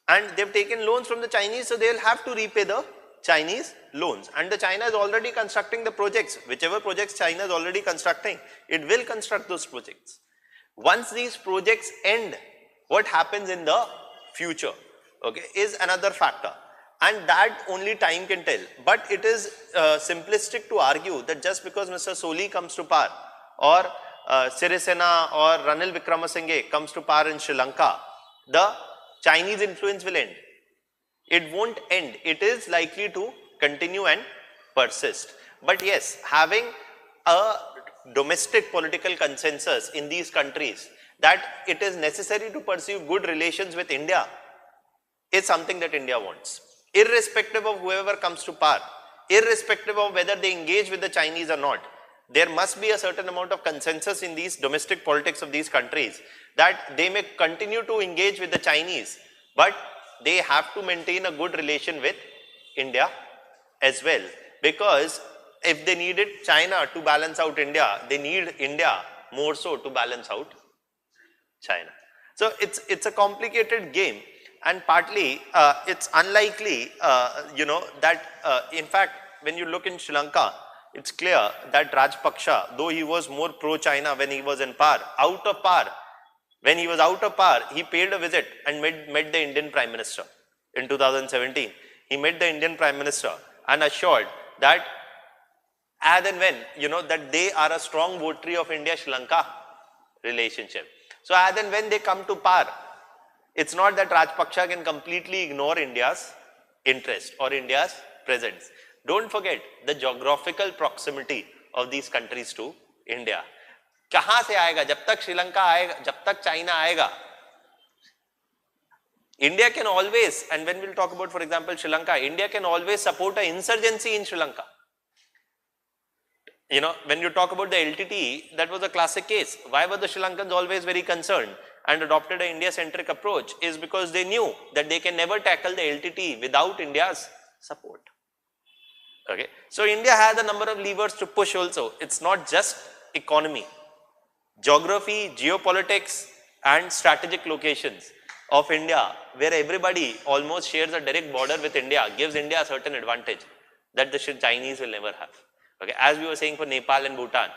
[SPEAKER 1] And they've taken loans from the Chinese, so they'll have to repay the Chinese loans. And the China is already constructing the projects. Whichever projects China is already constructing, it will construct those projects. Once these projects end, what happens in the future, okay, is another factor. And that only time can tell. But it is simplistic to argue that just because Mr. Soli comes to power, or Sirisena or Ranil Wickremesinghe comes to power in Sri Lanka, the Chinese influence will end. It won't end. It is likely to continue and persist. But yes, having a domestic political consensus in these countries that it is necessary to pursue good relations with India is something that India wants. Irrespective of whoever comes to power, irrespective of whether they engage with the Chinese or not, there must be a certain amount of consensus in these domestic politics of these countries that they may continue to engage with the Chinese, but they have to maintain a good relation with India as well. Because if they needed China to balance out India, they need India more so to balance out China. So it's a complicated game, and partly it's unlikely, that in fact, when you look in Sri Lanka, it's clear that Rajpaksha, though he was more pro-China when he was in power, when he was out of power, he paid a visit and met the Indian Prime Minister in 2017. He met the Indian Prime Minister and assured that as and when, that they are a strong votary of India-Sri Lanka relationship. So as and when they come to power, it's not that Rajpaksha can completely ignore India's interest or India's presence. Don't forget the geographical proximity of these countries to India. कहां से आएगा? जब तक श्रीलंका आएगा, जब तक China आएगा, India can always, and when we'll talk about, for example, Sri Lanka, India can always support an insurgency in Sri Lanka. When you talk about the LTTE, that was a classic case. Why were the Sri Lankans always very concerned and adopted an India-centric approach? Is because they knew that they can never tackle the LTTE without India's support. Okay, so India has a number of levers to push also. It's not just economy. Geography, geopolitics, and strategic locations of India, where everybody almost shares a direct border with India, gives India a certain advantage that the Chinese will never have. Okay, as we were saying for Nepal and Bhutan,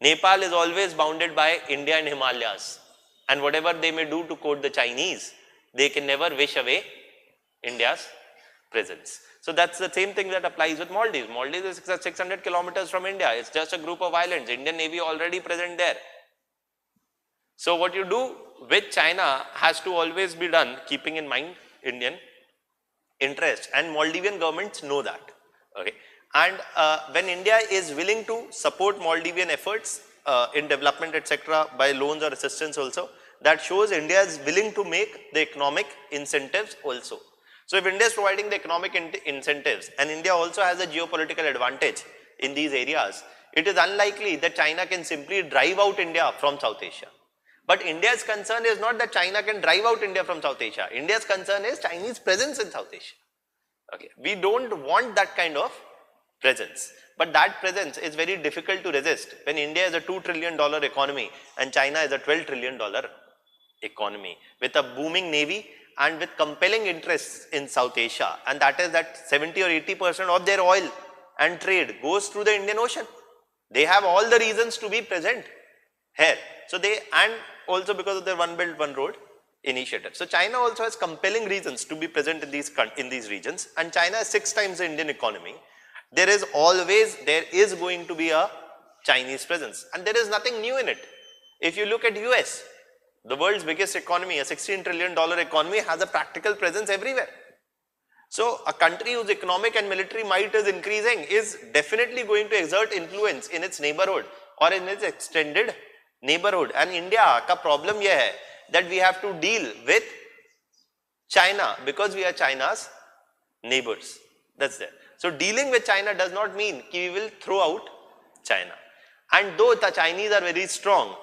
[SPEAKER 1] Nepal is always bounded by India and Himalayas, and whatever they may do to court the Chinese, they can never wish away India's presence. So that's the same thing that applies with Maldives. Maldives is 600 kilometers from India. It's just a group of islands. Indian Navy already present there. So what you do with China has to always be done keeping in mind Indian interest, and Maldivian governments know that. Okay, and when India is willing to support Maldivian efforts in development, etc., by loans or assistance also, that shows India is willing to make the economic incentives also. So if India is providing the economic incentives and India also has a geopolitical advantage in these areas, it is unlikely that China can simply drive out India from South Asia. But India's concern is not that China can drive out India from South Asia. India's concern is Chinese presence in South Asia. Okay, we don't want that kind of presence. But that presence is very difficult to resist when India is a $2 trillion economy and China is a $12 trillion economy with a booming navy and with compelling interests in South Asia, and that is that 70 or 80% of their oil and trade goes through the Indian Ocean. They have all the reasons to be present here. So and also because of their One Belt One Road initiative. So China also has compelling reasons to be present in these regions, and China is 6 times the Indian economy. There is going to be a Chinese presence, and there is nothing new in it. If you look at US, the world's biggest economy, a $16 trillion economy, has a practical presence everywhere. So a country whose economic and military might is increasing is definitely going to exert influence in its neighborhood or in its extended neighborhood. And India ka problem ye hai that we have to deal with China because we are China's neighbors. That's there. So dealing with China does not mean we will throw out China. And though the Chinese are very strong,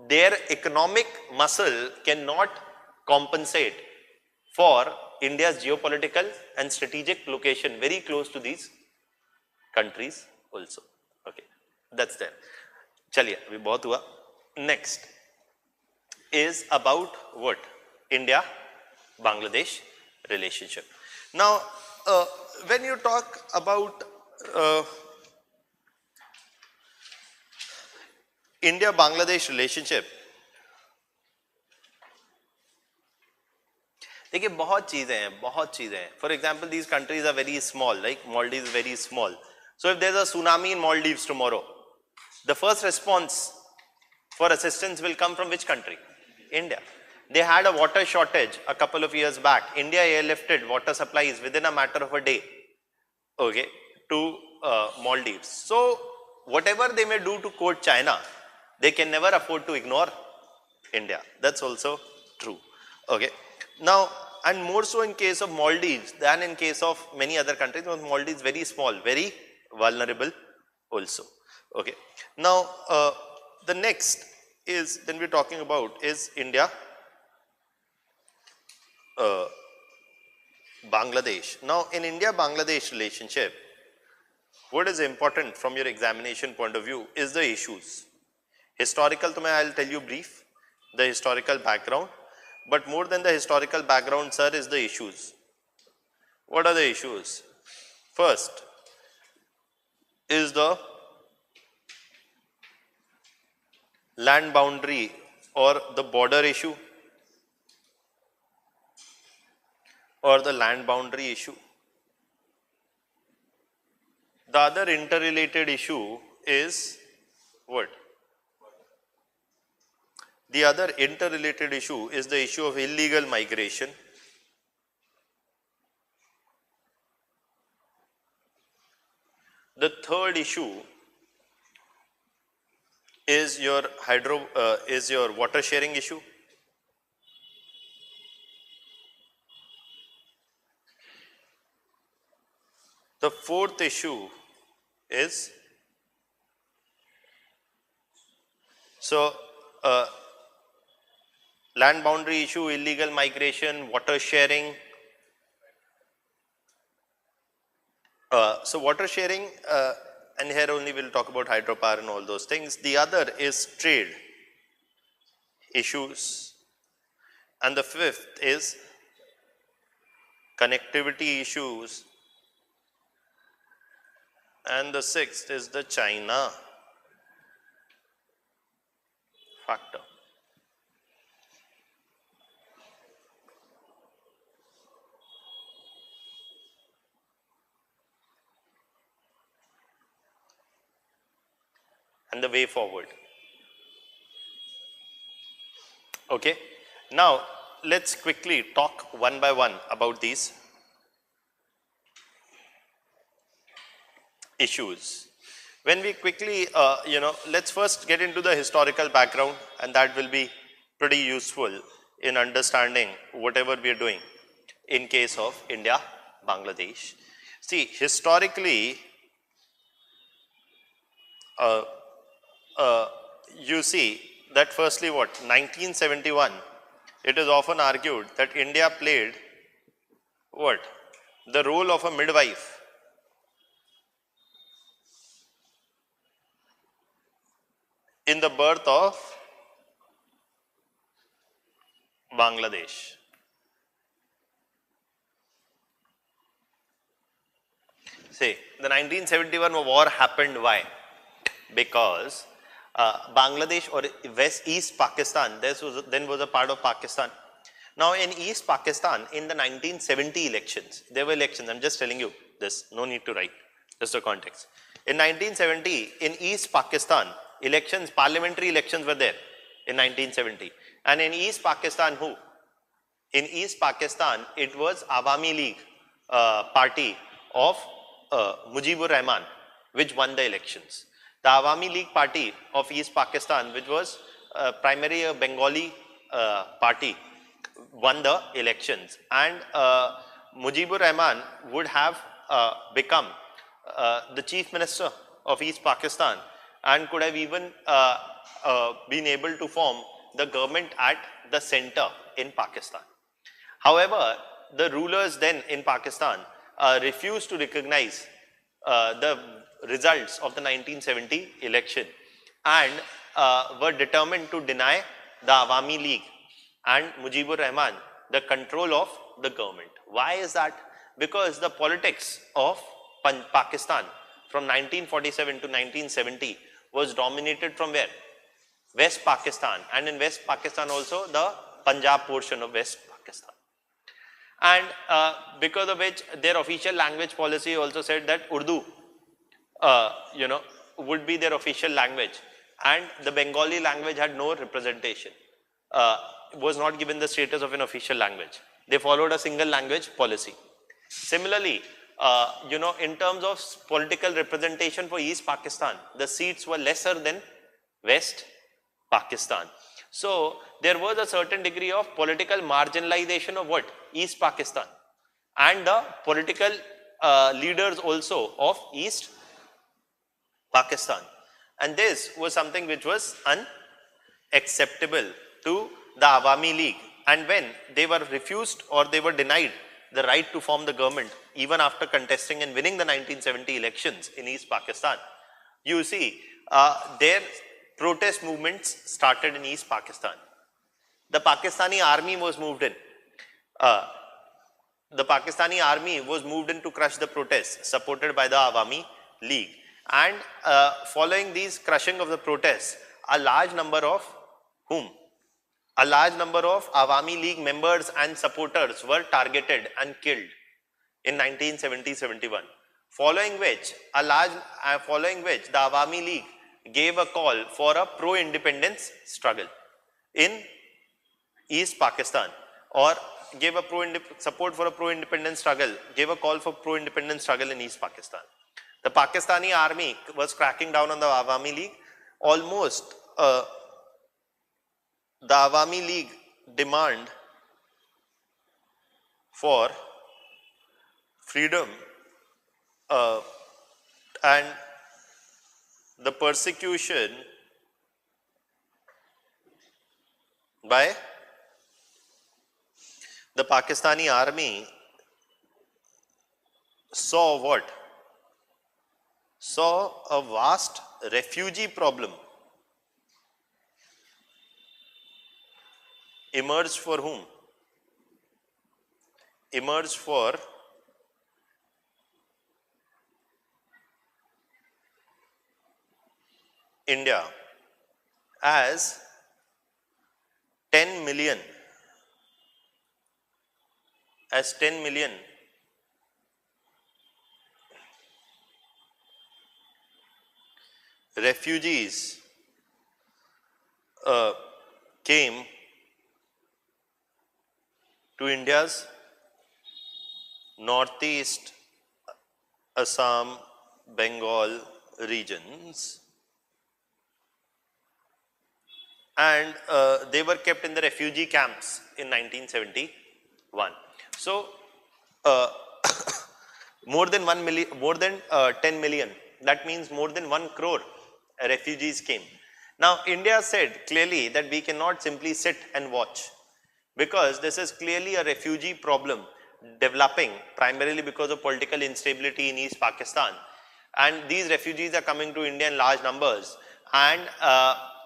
[SPEAKER 1] their economic muscle cannot compensate for India's geopolitical and strategic location very close to these countries also. Okay, that's there. Chaliye, abhi bahut hua. Next is about what? India Bangladesh relationship. Now, when you talk about India Bangladesh relationship, देखिए बहुत चीजें हैं. For example, these countries are very small, like Maldives is very small. So if there's a tsunami in Maldives tomorrow, the first response for assistance will come from which country? India. They had a water shortage a couple of years back. India airlifted water supplies within a matter of a day, okay, to Maldives. So whatever they may do to quote China, they can never afford to ignore India. That's also true. Okay. Now, and more so in case of Maldives than in case of many other countries, because Maldives is very small, very vulnerable also. Okay. Now, the next is, then we're talking about is India, Bangladesh. Now, in India-Bangladesh relationship, what is important from your examination point of view is the issues. Historical, I'll tell you brief, the historical background. But more than the historical background, sir, is the issues. What are the issues? First is the land boundary or the border issue, or the land boundary issue. The other interrelated issue is what? The other interrelated issue is the issue of illegal migration. The third issue is your water sharing issue. The fourth issue is land boundary issue, illegal migration, water sharing. So water sharing, and here only we'll talk about hydropower and all those things. The other is trade issues. And the fifth is connectivity issues. And the sixth is the China factor. And the way forward. Okay. Now, let's quickly talk one by one about these issues. When we quickly, let's first get into the historical background, and that will be pretty useful in understanding whatever we are doing in case of India, Bangladesh. See, historically, you see that firstly what, 1971, it is often argued that India played what? The role of a midwife in the birth of Bangladesh. See, the 1971 war happened, why? Because Bangladesh or East Pakistan, then was a part of Pakistan. Now in East Pakistan, in the 1970 elections, there were elections, I'm just telling you this, no need to write, just the context. In 1970, in East Pakistan, elections, parliamentary elections were there in 1970. And in East Pakistan, who? In East Pakistan, it was Awami League party of Mujibur Rahman, which won the elections. The Awami League party of East Pakistan, which was primarily a Bengali party, won the elections. And Mujibur Rahman would have become the chief minister of East Pakistan and could have even been able to form the government at the center in Pakistan. However, the rulers then in Pakistan refused to recognize the results of the 1970 election and were determined to deny the Awami League and Mujibur Rahman the control of the government. Why is that? Because the politics of Pakistan from 1947 to 1970 was dominated from where? West Pakistan, and in West Pakistan also the Punjab portion of West Pakistan. And because of which their official language policy also said that Urdu, would be their official language, and the Bengali language had no representation, was not given the status of an official language. They followed a single language policy. Similarly, in terms of political representation for East Pakistan, the seats were lesser than West Pakistan. So there was a certain degree of political marginalization of what? East Pakistan, and the political leaders also of East Pakistan. And this was something which was unacceptable to the Awami League. And when they were refused or they were denied the right to form the government, even after contesting and winning the 1970 elections in East Pakistan, you see their protest movements started in East Pakistan. The Pakistani army was moved in. The Pakistani army was moved in to crush the protests supported by the Awami League. And following these crushing of the protests, a large number of Awami League members and supporters were targeted and killed in 1970-71. Following which the Awami League gave a call for a pro-independence struggle in East Pakistan, or gave a support for a pro-independence struggle, gave a call for pro-independence struggle in East Pakistan. The Pakistani army was cracking down on the Awami League. Almost the Awami League demand for freedom and the persecution by the Pakistani army saw what? Saw a vast refugee problem emerge for whom? Emerge for India as 10 million refugees came to India's northeast Assam, Bengal regions, and they were kept in the refugee camps in 1971. So more than 10 million, that means more than 1 crore refugees came. Now India said clearly that we cannot simply sit and watch, because this is clearly a refugee problem developing primarily because of political instability in East Pakistan, and these refugees are coming to India in large numbers, and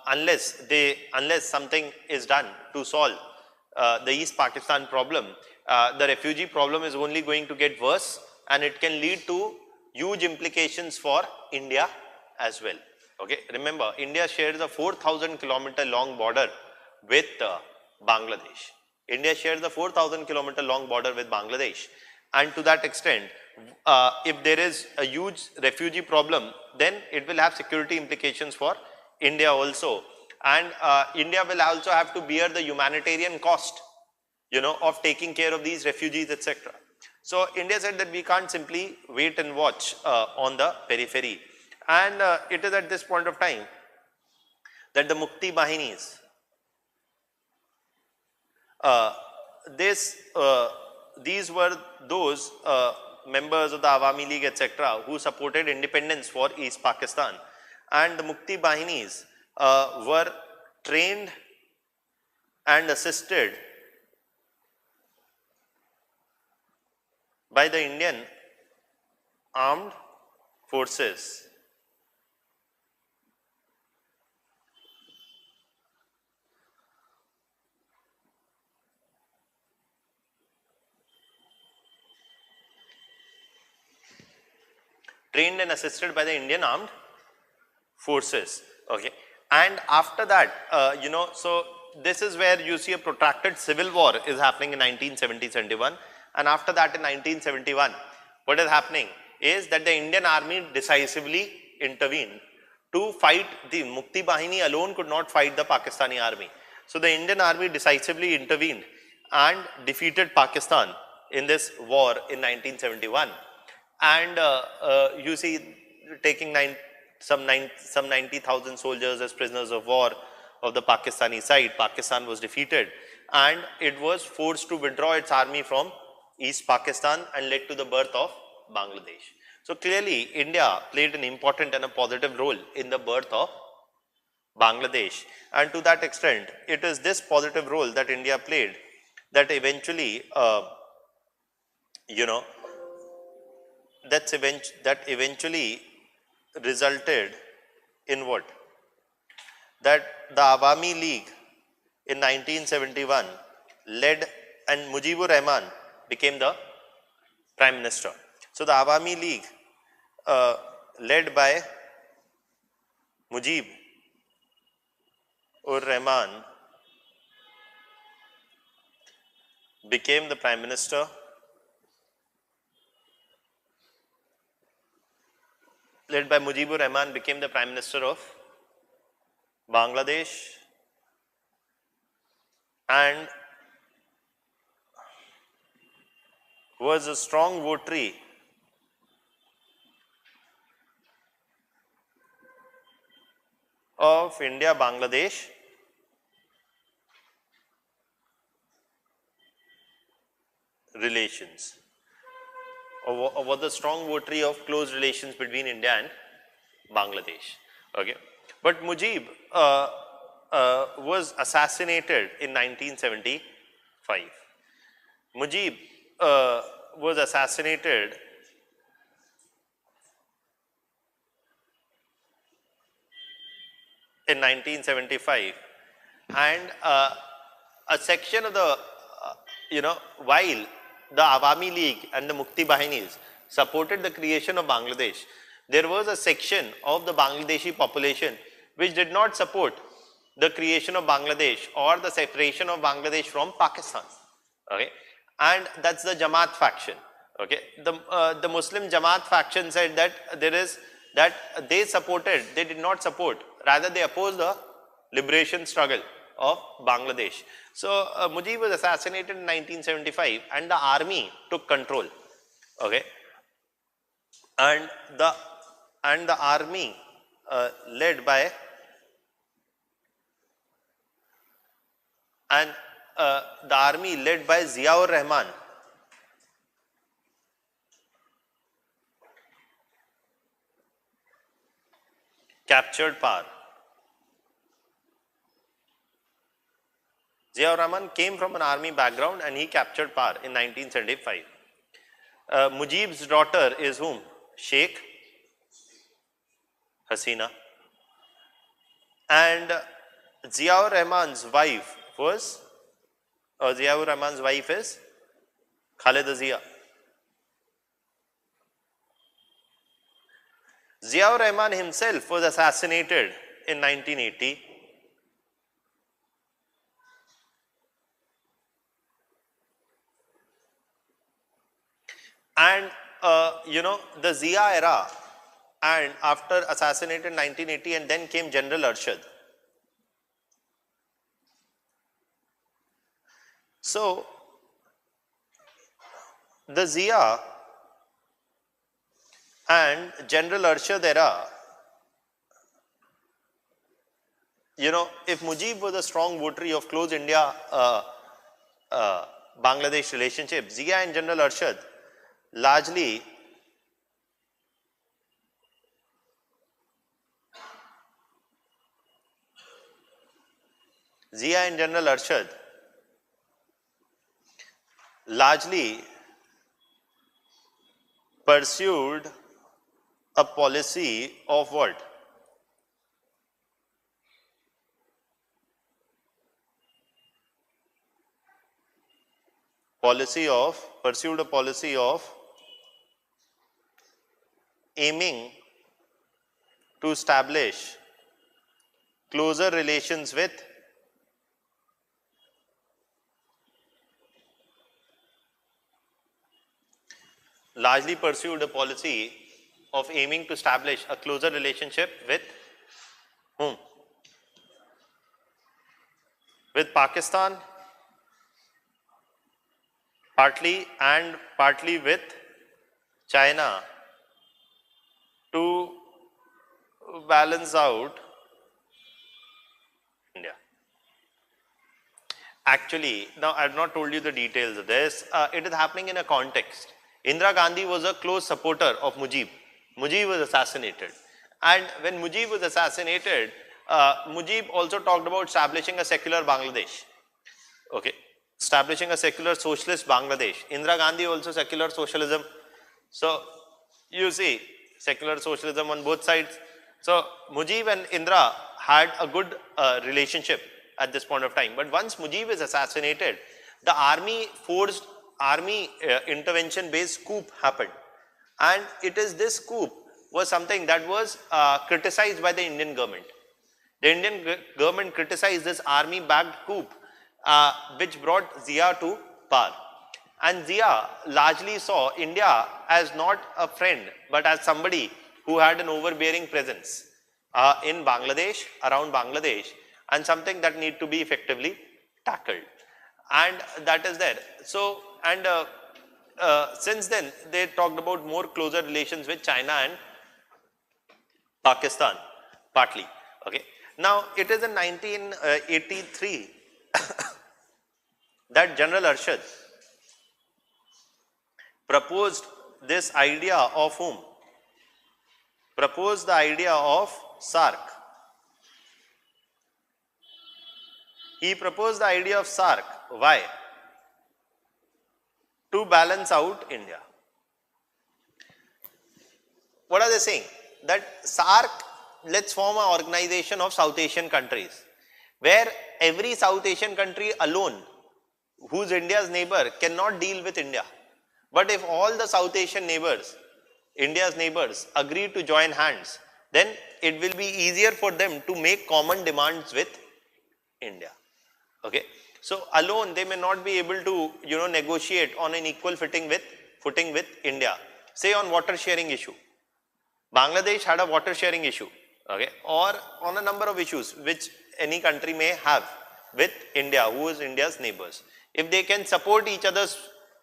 [SPEAKER 1] unless something is done to solve the East Pakistan problem, the refugee problem is only going to get worse, and it can lead to huge implications for India as well. Okay, remember, India shares a 4,000-kilometer long border with Bangladesh. India shares a 4,000-kilometer long border with Bangladesh, and to that extent, if there is a huge refugee problem, then it will have security implications for India also, and India will also have to bear the humanitarian cost, of taking care of these refugees, etc. So India said that we can't simply wait and watch on the periphery, and it is at this point of time that the Mukti Bahinis, these were those members of the Awami League, etc., who supported independence for East Pakistan, and the Mukti Bahinis were trained and assisted by the Indian armed forces. Trained and assisted by the Indian armed forces. Okay. And after that, so this is where you see a protracted civil war is happening in 1970-71. And after that in 1971, what is happening is that the Indian army decisively intervened to fight. The Mukti Bahini alone could not fight the Pakistani army. So the Indian army decisively intervened and defeated Pakistan in this war in 1971. And you see taking some 90,000 soldiers as prisoners of war of the Pakistani side. Pakistan was defeated and it was forced to withdraw its army from East Pakistan and led to the birth of Bangladesh. So clearly India played an important and a positive role in the birth of Bangladesh, and to that extent it is this positive role that India played that eventually that eventually resulted in what? That the Awami League in 1971 led, and Mujibur Rahman became the Prime Minister. So the Awami League led by Mujib ur Rahman became the Prime Minister. Led by Mujibur Rahman became the Prime Minister of Bangladesh, and was a strong votary of India-Bangladesh relations, or was a strong votary of close relations between India and Bangladesh. Okay. But Mujib was assassinated in 1975. Mujib was assassinated in 1975, and a section of the, while the Awami League and the Mukti Bahinis supported the creation of Bangladesh, there was a section of the Bangladeshi population which did not support the creation of Bangladesh or the separation of Bangladesh from Pakistan. Okay, and that's the Jamaat faction. Okay, the Muslim Jamaat faction said that they did not support, rather they opposed the liberation struggle of Bangladesh. So Mujib was assassinated in 1975 and the army took control. Okay, and the army led by Ziaur Rahman captured power. Ziaur Rahman came from an army background and he captured power in 1975. Mujib's daughter is whom? Sheikh Hasina. And Ziaur Rahman's wife is Khaleda Zia. Ziaur Rahman himself was assassinated in 1980. And the Zia era, and after assassinated in 1980, and then came General Arshad. So the Zia and General Arshad era, if Mujib was a strong votary of close India Bangladesh relationship, Zia and General Arshad largely Zia and General Arshad largely pursued a policy of what? Pursued a policy of aiming to establish closer relations with largely pursued a policy of aiming to establish a closer relationship with whom? With Pakistan, partly, and partly with China to balance out India. Actually, now I have not told you the details of this. It is happening in a context. Indira Gandhi was a close supporter of Mujib. Mujib was assassinated. And when Mujib was assassinated, Mujib also talked about establishing a secular Bangladesh. Okay. Establishing a secular socialist Bangladesh. Indira Gandhi also secular socialism. So, you see, secular socialism on both sides. So, Mujib and Indira had a good relationship at this point of time. But once Mujib is assassinated, the army intervention based coup happened. And it is this coup was something that was criticized by the Indian government. The Indian government criticized this army backed coup which brought Zia to power. And Zia largely saw India as not a friend, but as somebody who had an overbearing presence in Bangladesh, around Bangladesh, and something that need to be effectively tackled. And that is there. So, and since then, they talked about more closer relations with China and Pakistan, partly. Okay. Now, it is in 1983 that General Arshad proposed this idea of whom? Proposed the idea of SARC. He proposed the idea of SARC. Why? To balance out India. What are they saying? That SARC, let's form an organization of South Asian countries, where every South Asian country alone, who's India's neighbor, cannot deal with India. But if all the South Asian neighbors, India's neighbors, agree to join hands, then it will be easier for them to make common demands with India. Okay. So alone they may not be able to, negotiate on an equal footing with India. Say on water sharing issue. Bangladesh had a water sharing issue. Okay. Or on a number of issues which any country may have with India, who is India's neighbors. If they can support each other's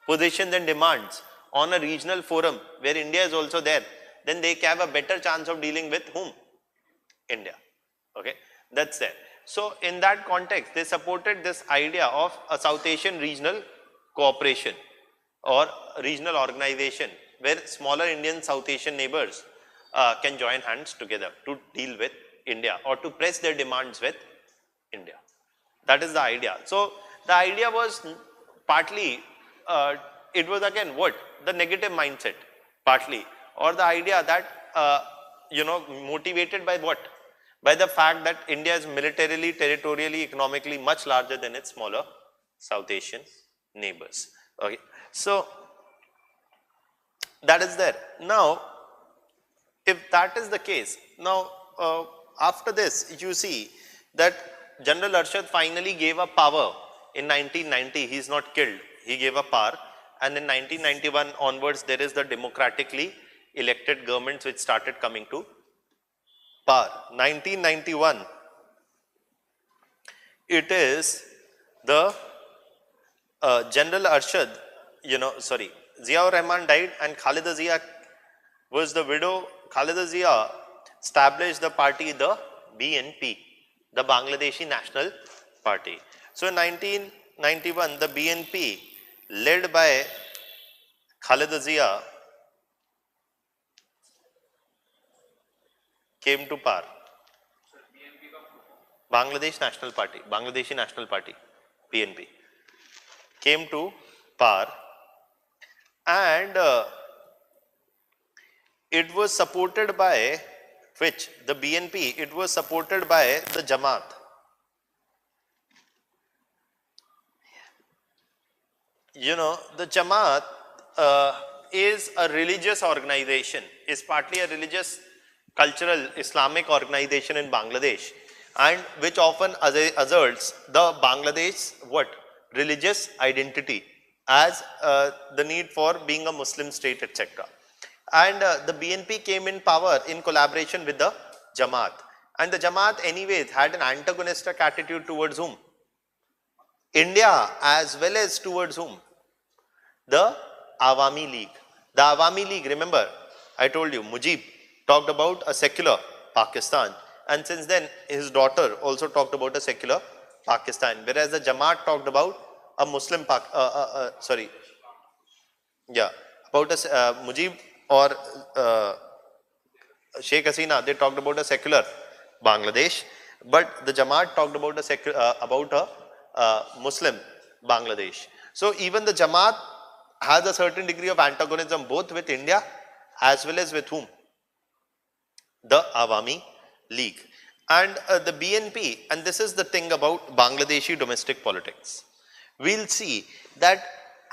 [SPEAKER 1] positions and demands on a regional forum where India is also there, then they have a better chance of dealing with whom? India. Okay, that's there. So in that context, they supported this idea of a South Asian regional cooperation or regional organization where smaller Indian South Asian neighbors can join hands together to deal with India or to press their demands with India. That is the idea. So the idea was partly, it was again what? The negative mindset, partly, or the idea that, motivated by what? By the fact that India is militarily, territorially, economically much larger than its smaller South Asian neighbors. Okay. So that is there. Now, if that is the case, now after this, you see that General Arshad finally gave up power in 1990. He is not killed. He gave up power. And in 1991 onwards, there is the democratically elected governments which started coming to power. 1991, it is the General Arshad, Ziaur Rahman died and Khalida Zia was the widow. Khalida Zia established the party, the BNP, the Bangladeshi National Party. So in 1991, the BNP led by Khalida Zia came to power. Bangladeshi National Party, BNP, came to power, and it was supported by which? The BNP, it was supported by the Jamaat. You know, the Jamaat is a religious organization, is partly a religious, cultural, Islamic organization in Bangladesh, and which often asserts the Bangladesh what? Religious identity as the need for being a Muslim state, etc. And the BNP came in power in collaboration with the Jamaat. And the Jamaat anyways had an antagonistic attitude towards whom? India, as well as towards whom? The Awami League. The Awami League, remember, I told you, Mujib talked about a secular Pakistan, and since then his daughter also talked about a secular Pakistan, whereas the Jamaat talked about a Muslim about a Mujib or Sheikh Hasina, they talked about a secular Bangladesh, but the Jamaat talked about a Muslim Bangladesh. So even the Jamaat has a certain degree of antagonism both with India as well as with whom? The Awami League. And the BNP, and this is the thing about Bangladeshi domestic politics. We'll see that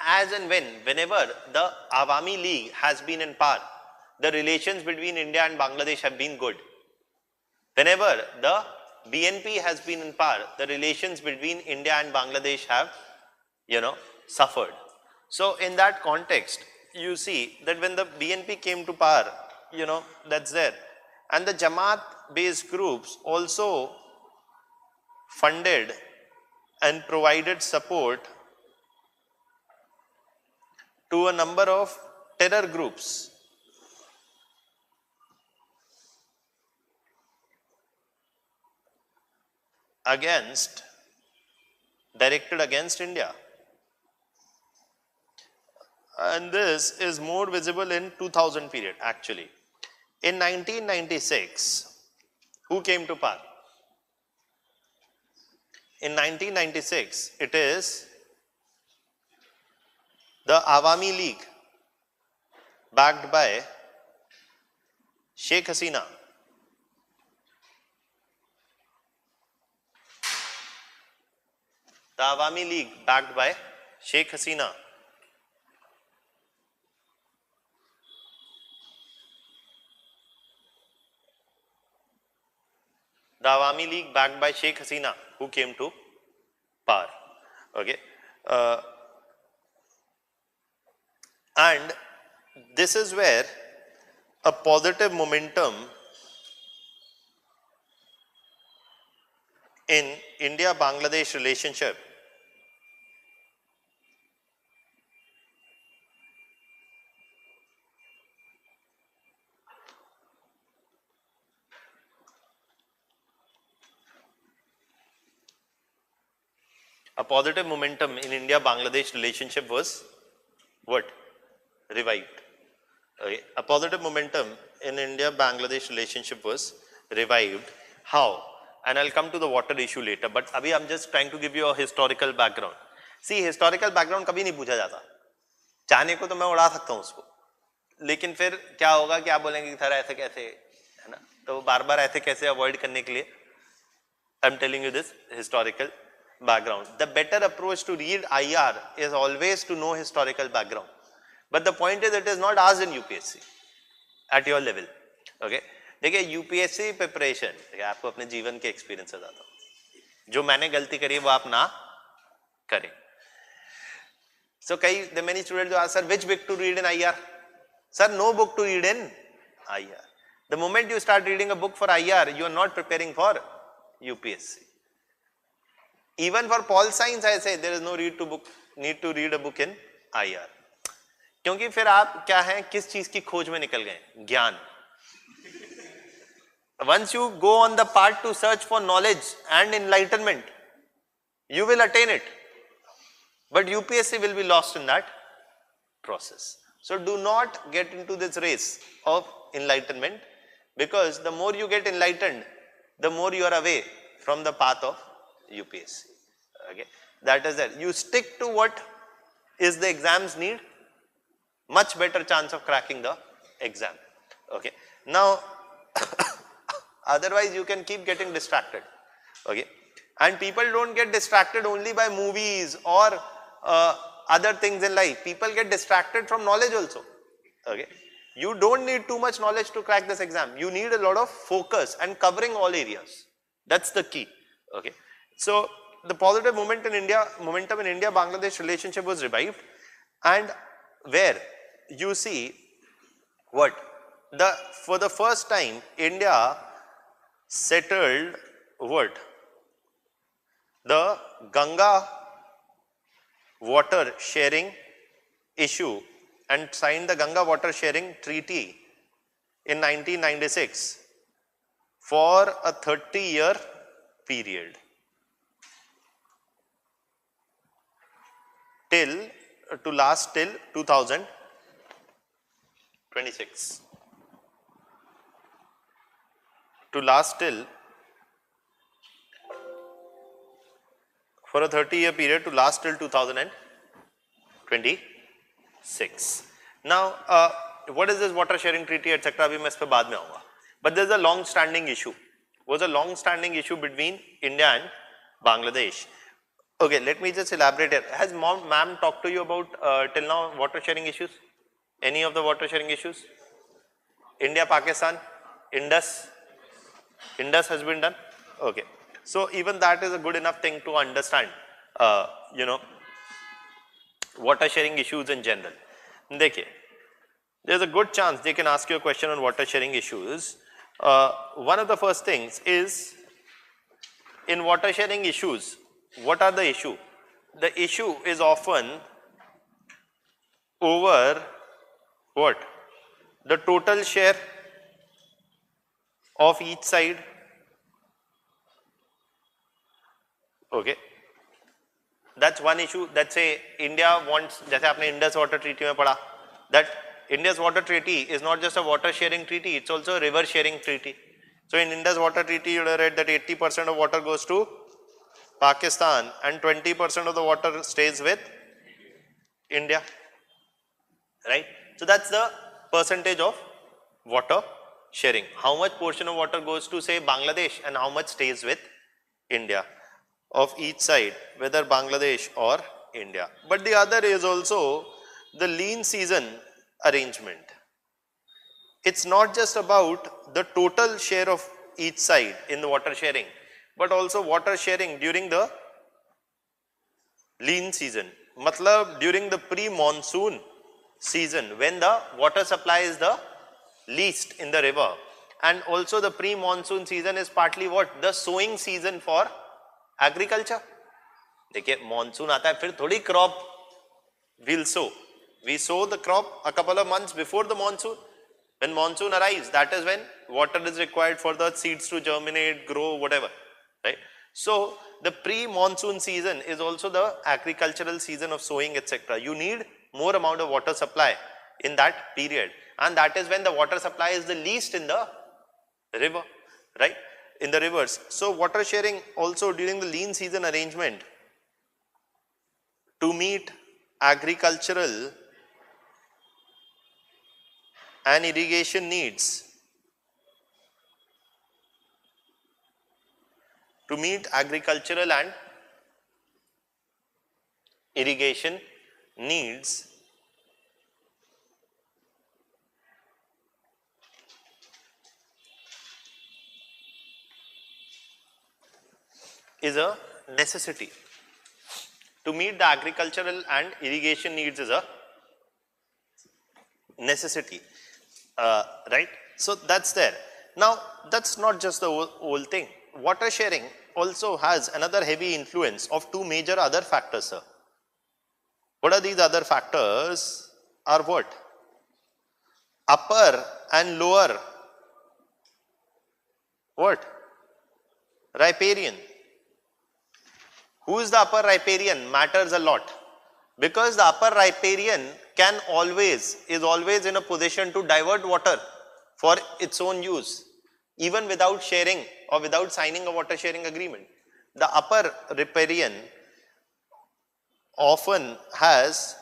[SPEAKER 1] as and whenever the Awami League has been in power, the relations between India and Bangladesh have been good. Whenever the BNP has been in power, the relations between India and Bangladesh have, suffered. So in that context, you see that when the BNP came to power, that's there. And the Jamaat-based groups also funded and provided support to a number of terror groups. Directed against India. And this is more visible in 2000 period actually. In 1996, who came to power? In 1996, it is the Awami League backed by Sheikh Hasina. The Awami League backed by Sheikh Hasina. The Awami League backed by Sheikh Hasina, who came to power. Okay. And this is where a positive momentum in India-Bangladesh relationship in India-Bangladesh relationship was what? Revived. Okay. A positive momentum in India-Bangladesh relationship was revived. How? And I'll come to the water issue later, but abhi I'm just trying to give you a historical background. See, historical background kabhi nahi पूछा जाता. चाहने को तो मैं उड़ा सकता हूँ उसको, लेकिन फिर क्या होगा कि आप बोलेंगे कि सर ऐसे कैसे, है ना? तो बार-बार ऐसे कैसे अवॉइड करने के लिए I'm telling you this historical background. The better approach to read IR is always to know historical background. But the point is, it is not asked in UPSC at your level. Okay? देखिए UPSC preparation, देखिए आपको अपने जीवन के experience से बताता हूँ. जो मैंने गलती करी है वो आप ना करें. So there are many students who ask, sir, which book to read in IR? Sir, no book to read in IR. The moment you start reading a book for IR, you are not preparing for UPSC. Even for Pol Science, I say there is no need to read a book in IR. क्योंकि फिर आप क्या हैं, किस चीज की खोज में निकल गए? ज्ञान. Once you go on the path to search for knowledge and enlightenment, you will attain it. But UPSC will be lost in that process. So do not get into this race of enlightenment, because the more you get enlightened, the more you are away from the path of UPSC. Okay, that is that. You stick to what is the exams need, much better chance of cracking the exam. Okay, now otherwise you can keep getting distracted. Okay, and people don't get distracted only by movies or other things in life. People get distracted from knowledge also. Okay, you don't need too much knowledge to crack this exam. You need a lot of focus and covering all areas. That's the key. Okay, so the positive momentum in India Bangladesh relationship was revived, and where you see what for the first time India settled what the Ganga water sharing issue and signed the Ganga water sharing treaty in 1996 for a 30-year period to last till 2026, to last till for a 30-year period to last till 2026. Now, what is this water sharing treaty, etc.? अभी मैं इस पे बाद में आऊँगा. But there is a long-standing issue. Was a long-standing issue between India and Bangladesh. Okay, let me just elaborate here. Has ma'am talked to you about till now water sharing issues? Any of the water sharing issues? India, Pakistan, Indus has been done. Okay, so even that is a good enough thing to understand. Water sharing issues in general. देखिए, there's a good chance they can ask you a question on water sharing issues. One of the first things is, in water sharing issues, what are the issue? The issue is often over what? The total share of each side. Okay, that's one issue. That say India wants, जैसे आपने Indus water treaty में पढ़ा, that India's water treaty is not just a water sharing treaty, it's also a river sharing treaty. So in Indus water treaty, you read that 80% of water goes to Pakistan and 20% of the water stays with India, right? So that's the percentage of water sharing. How much portion of water goes to say Bangladesh and how much stays with India of each side, whether Bangladesh or India. But the other is also the lean season arrangement. It's not just about the total share of each side in the water sharing, but also water sharing during the lean season. Matlab during the pre-monsoon season, when the water supply is the least in the river, and also the pre-monsoon season is partly what? The sowing season for agriculture. देखिए monsoon आता है फिर थोड़ी crop we'll sow. We sow the crop a couple of months before the monsoon. When monsoon arrives, that is when water is required for the seeds to germinate, grow, whatever, right? So the pre-monsoon season is also the agricultural season of sowing, etc. You need more amount of water supply in that period, and that is when the water supply is the least in the river, right? In the rivers. So water sharing also during the lean season arrangement to meet agricultural and irrigation needs. To meet agricultural and irrigation needs, is a necessity. To meet the agricultural and irrigation needs is a necessity, right? So that's there. Now that's not just the whole thing. Water sharing also has another heavy influence of two major other factors, sir. What are these other factors? Are what? Upper and lower what? Riparian. Who is the upper riparian matters a lot, because the upper riparian is always in a position to divert water for its own use. even without sharing or without signing a water sharing agreement. The upper riparian often has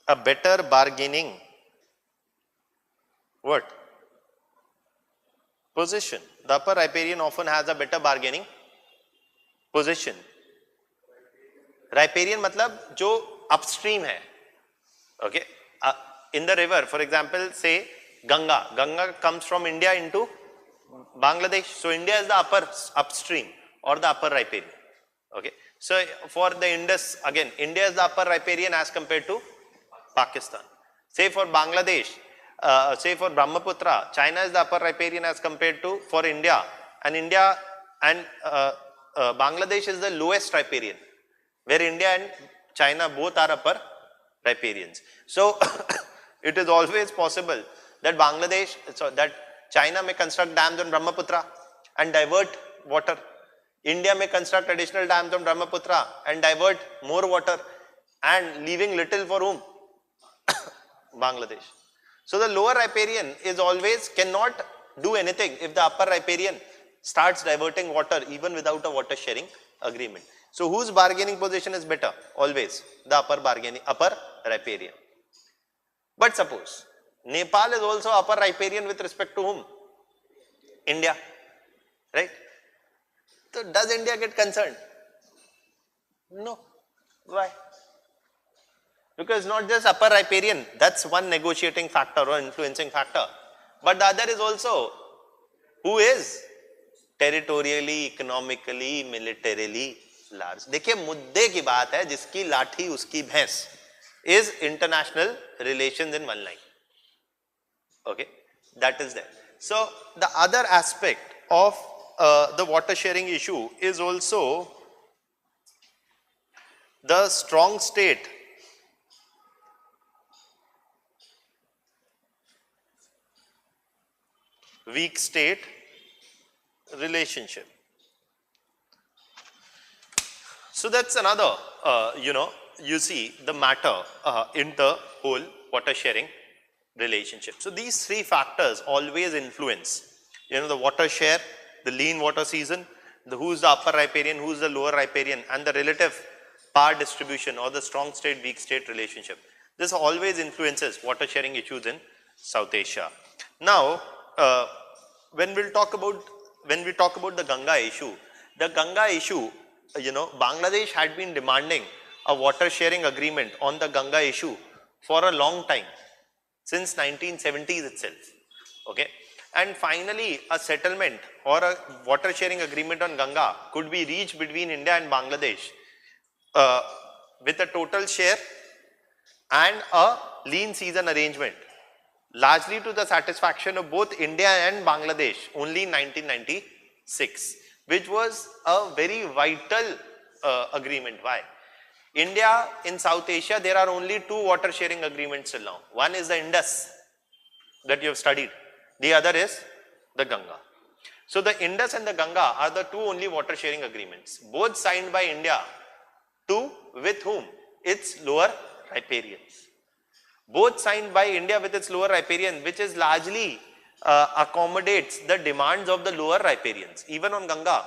[SPEAKER 1] a better bargaining what? Position. The upper riparian often has a better bargaining position. Riparian matlab jo upstream hai. Okay. In the river, for example, say Ganga. Ganga comes from India into Bangladesh. So India is the upper upstream or the upper riparian. Okay. So for the Indus, again, India is the upper riparian as compared to Pakistan. Say for Bangladesh, say for Brahmaputra, China is the upper riparian as compared to for India, and Bangladesh is the lowest riparian, where India and China both are upper riparians. So it is always possible that that China may construct dams on Brahmaputra and divert water. India may construct additional dams on Brahmaputra and divert more water, and leaving little for whom? Bangladesh. So the lower riparian is always cannot do anything if the upper riparian starts diverting water even without a water sharing agreement. So whose bargaining position is better? Always the upper riparian. But suppose Nepal is also upper riparian with respect to whom? India, right? So does India get concerned? No. Why? Because not just upper riparian, that's one negotiating factor or influencing factor. But the other is also who is territorially, economically, militarily large. देखिए मुद्दे की बात है जिसकी लाठी उसकी भैंस is international relations in one line. Okay, that is there. So the other aspect of the water sharing issue is also the strong state weak state relationship. So that's another, you see the matter in the whole water sharing relationship. So these three factors always influence, the water share, the lean water season, who's the upper riparian, who's the lower riparian, and the relative power distribution or the strong state, weak state relationship. This always influences water sharing issues in South Asia. Now, when we talk about the Ganga issue, Bangladesh had been demanding a water sharing agreement on the Ganga issue for a long time, since 1970s itself. Okay, and finally a settlement or a water sharing agreement on Ganga could be reached between India and Bangladesh with a total share and a lean season arrangement, largely to the satisfaction of both India and Bangladesh, only in 1996, which was a very vital agreement. Why? India, in South Asia, there are only two water sharing agreements till now. One is the Indus that you have studied. The other is the Ganga. So the Indus and the Ganga are the two only water sharing agreements, both signed by India with whom? Its lower riparians. Both signed by India with its lower riparian, which is largely accommodates the demands of the lower riparians. Even on Ganga,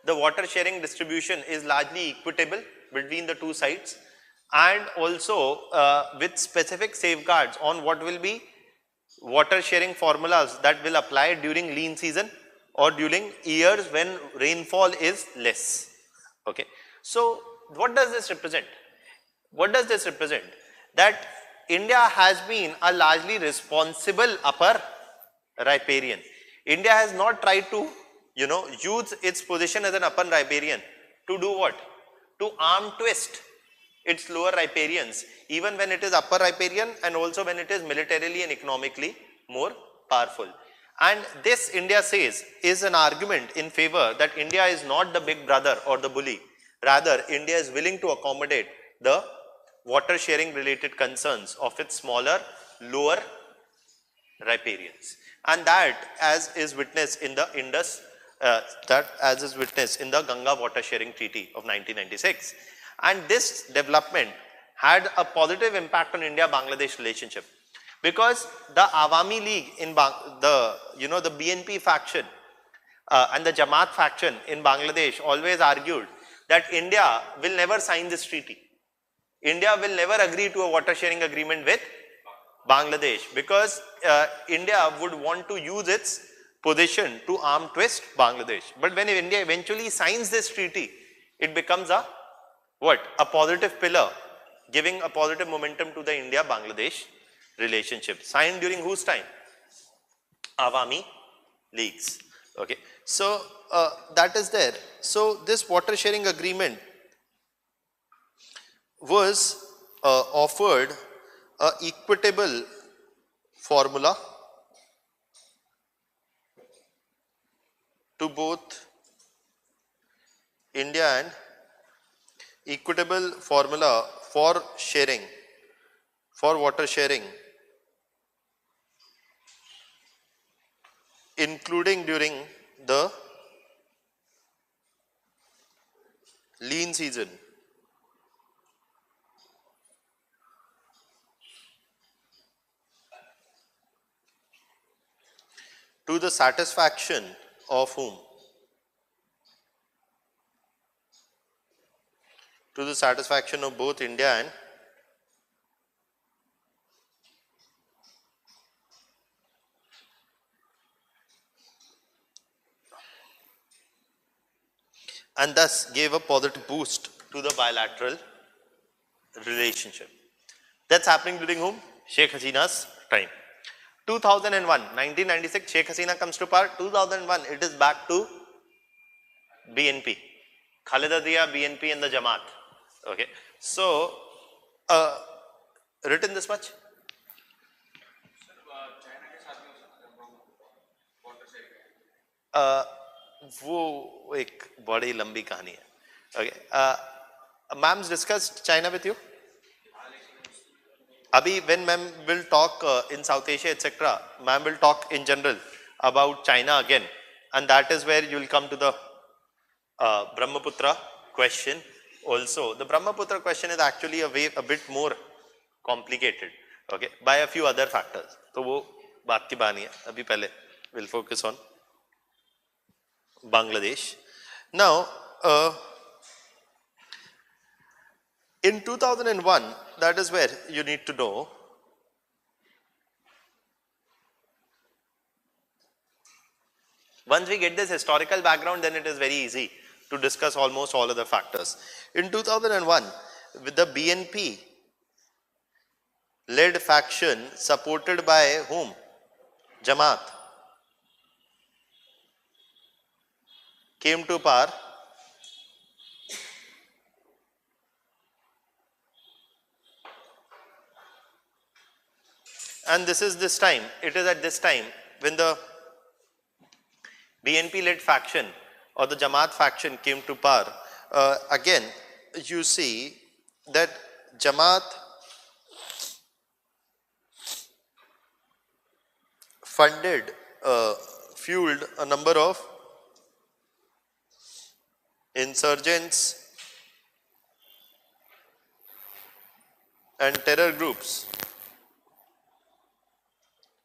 [SPEAKER 1] the water sharing distribution is largely equitable between the two sides, and also with specific safeguards on what will be water sharing formulas that will apply during lean season or during years when rainfall is less. Okay. So what does this represent? What does this represent? That India has been a largely responsible upper riparian. India has not tried to, use its position as an upper riparian to do what? To arm twist its lower riparians, even when it is upper riparian and also when it is militarily and economically more powerful. And this, India says, is an argument in favor that India is not the big brother or the bully. Rather, India is willing to accommodate the water sharing related concerns of its smaller, lower riparians. And that, as is witnessed in the Ganga Water Sharing Treaty of 1996. And this development had a positive impact on India-Bangladesh relationship, because the Awami League in the BNP faction and the Jamaat faction in Bangladesh always argued that India will never sign this treaty. India will never agree to a water sharing agreement with Bangladesh, because India would want to use its position to arm twist Bangladesh. But when India eventually signs this treaty, it becomes a what? A positive pillar, giving a positive momentum to the India-Bangladesh relationship. Signed during whose time? Awami Leagues. Okay. So that is there. So this water sharing agreement was offered a equitable formula to both India, and equitable formula for sharing, for water sharing, including during the lean season, to the satisfaction of whom? To the satisfaction of both India and thus gave a positive boost to the bilateral relationship. That's happening during whom? Sheikh Hasina's time. 2001, 1996, Sheikh Hasina comes to power. 2001, it is back to BNP. Khaleda Zia, BNP and the Jamaat. Okay. So, written this much?
[SPEAKER 2] China के साथ में हो सकता है water sharing
[SPEAKER 1] वो एक बड़ी लंबी कहानी है. Okay. Ma'am's discussed China with you? Abhi, when ma'am will talk in South Asia, etc., ma'am will talk in general about China again, and that is where you will come to the Brahmaputra question also. The Brahmaputra question is actually a bit more complicated, okay, by a few other factors. So वो बात की बानी है. अभी पहले we'll focus on Bangladesh. Now, in 2001, that is where you need to know once we get this historical background, then it is very easy to discuss almost all other factors. In 2001, with the BNP led faction supported by whom? Jamaat came to power. And this is this time, it is at this time when the BNP led faction or the Jamaat faction came to power. Again, you see that Jamaat funded, fueled a number of insurgents and terror groups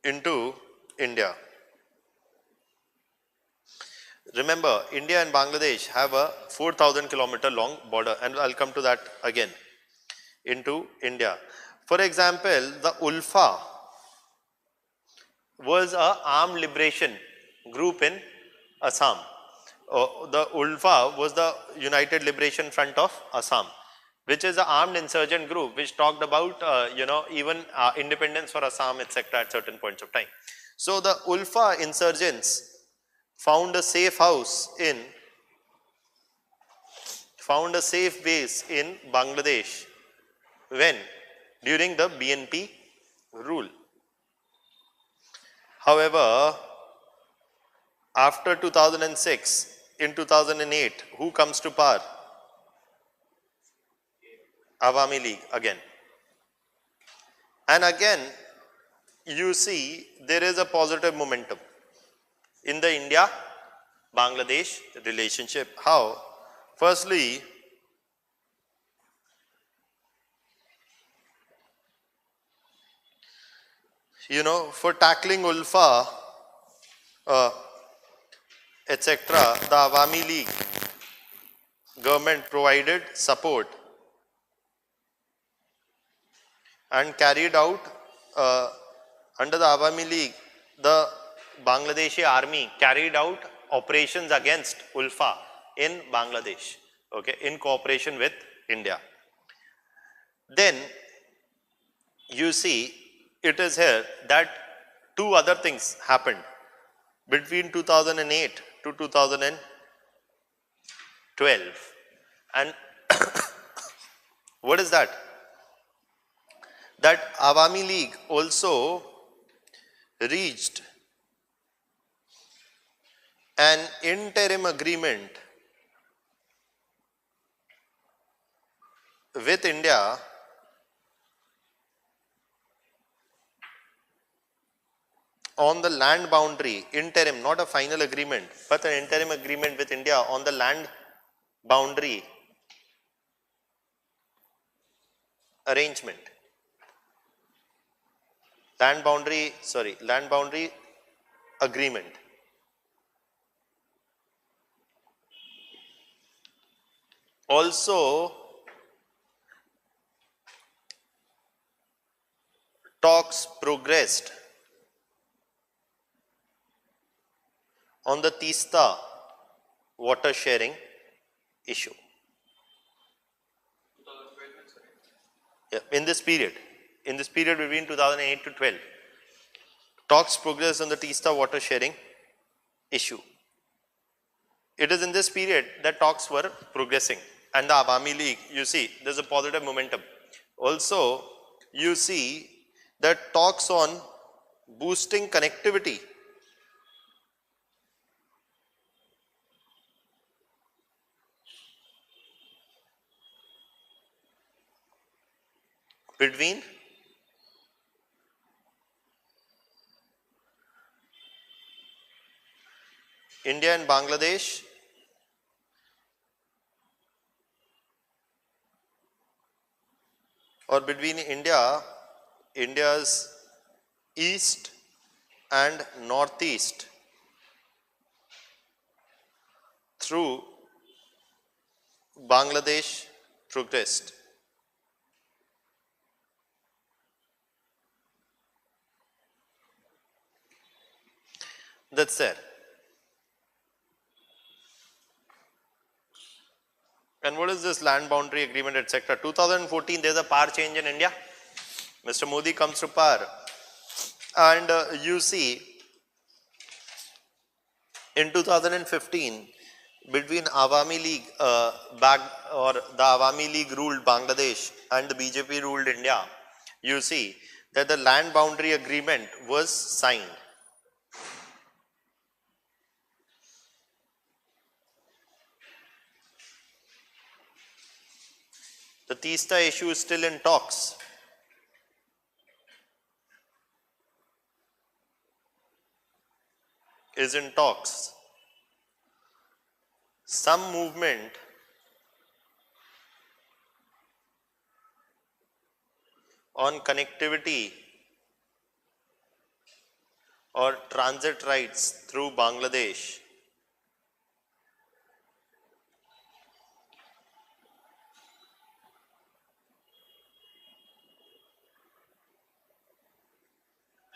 [SPEAKER 1] into India. Remember, India and Bangladesh have a 4,000 kilometer long border, and I'll come to that again, into India. For example, the ULFA was a armed liberation group in Assam. The ULFA was the United Liberation Front of Assam, which is an armed insurgent group which talked about, even independence for Assam, etc. at certain points of time. So the ULFA insurgents found a safe base in Bangladesh when? During the BNP rule. However, after 2006, in 2008, who comes to power? Awami League again. And again, you see there is a positive momentum in the India-Bangladesh relationship. How? Firstly, you know, for tackling Ulfa, etc., the Awami League government provided support and carried out uh, under the Awami League, the Bangladeshi army carried out operations against Ulfa in Bangladesh, okay, in cooperation with India. Then you see it is here that two other things happened between 2008 to 2012. And what is that? That Awami League also reached an interim agreement with India on the land boundary, interim, not a final agreement, but an interim agreement with India on the land boundary arrangement. Land boundary agreement. Also, talks progressed on the Tista water sharing issue.
[SPEAKER 2] 2012, sorry.
[SPEAKER 1] Yeah, in this period between 2008 to 12, talks progressed on the Tista water sharing issue. It is in this period that talks were progressing, and the Awami League, you see, there's a positive momentum. Also, you see that talks on boosting connectivity between India and Bangladesh or between India's east and northeast through Bangladesh progressed. That's there. And what is this land boundary agreement, etc.? 2014, there's a power change in India. Mr. Modi comes to power. And you see, in 2015, between Awami League, the Awami League ruled Bangladesh and the BJP ruled India, you see that the land boundary agreement was signed. The Teesta issue is still in talks. Some movement on connectivity or transit rights through Bangladesh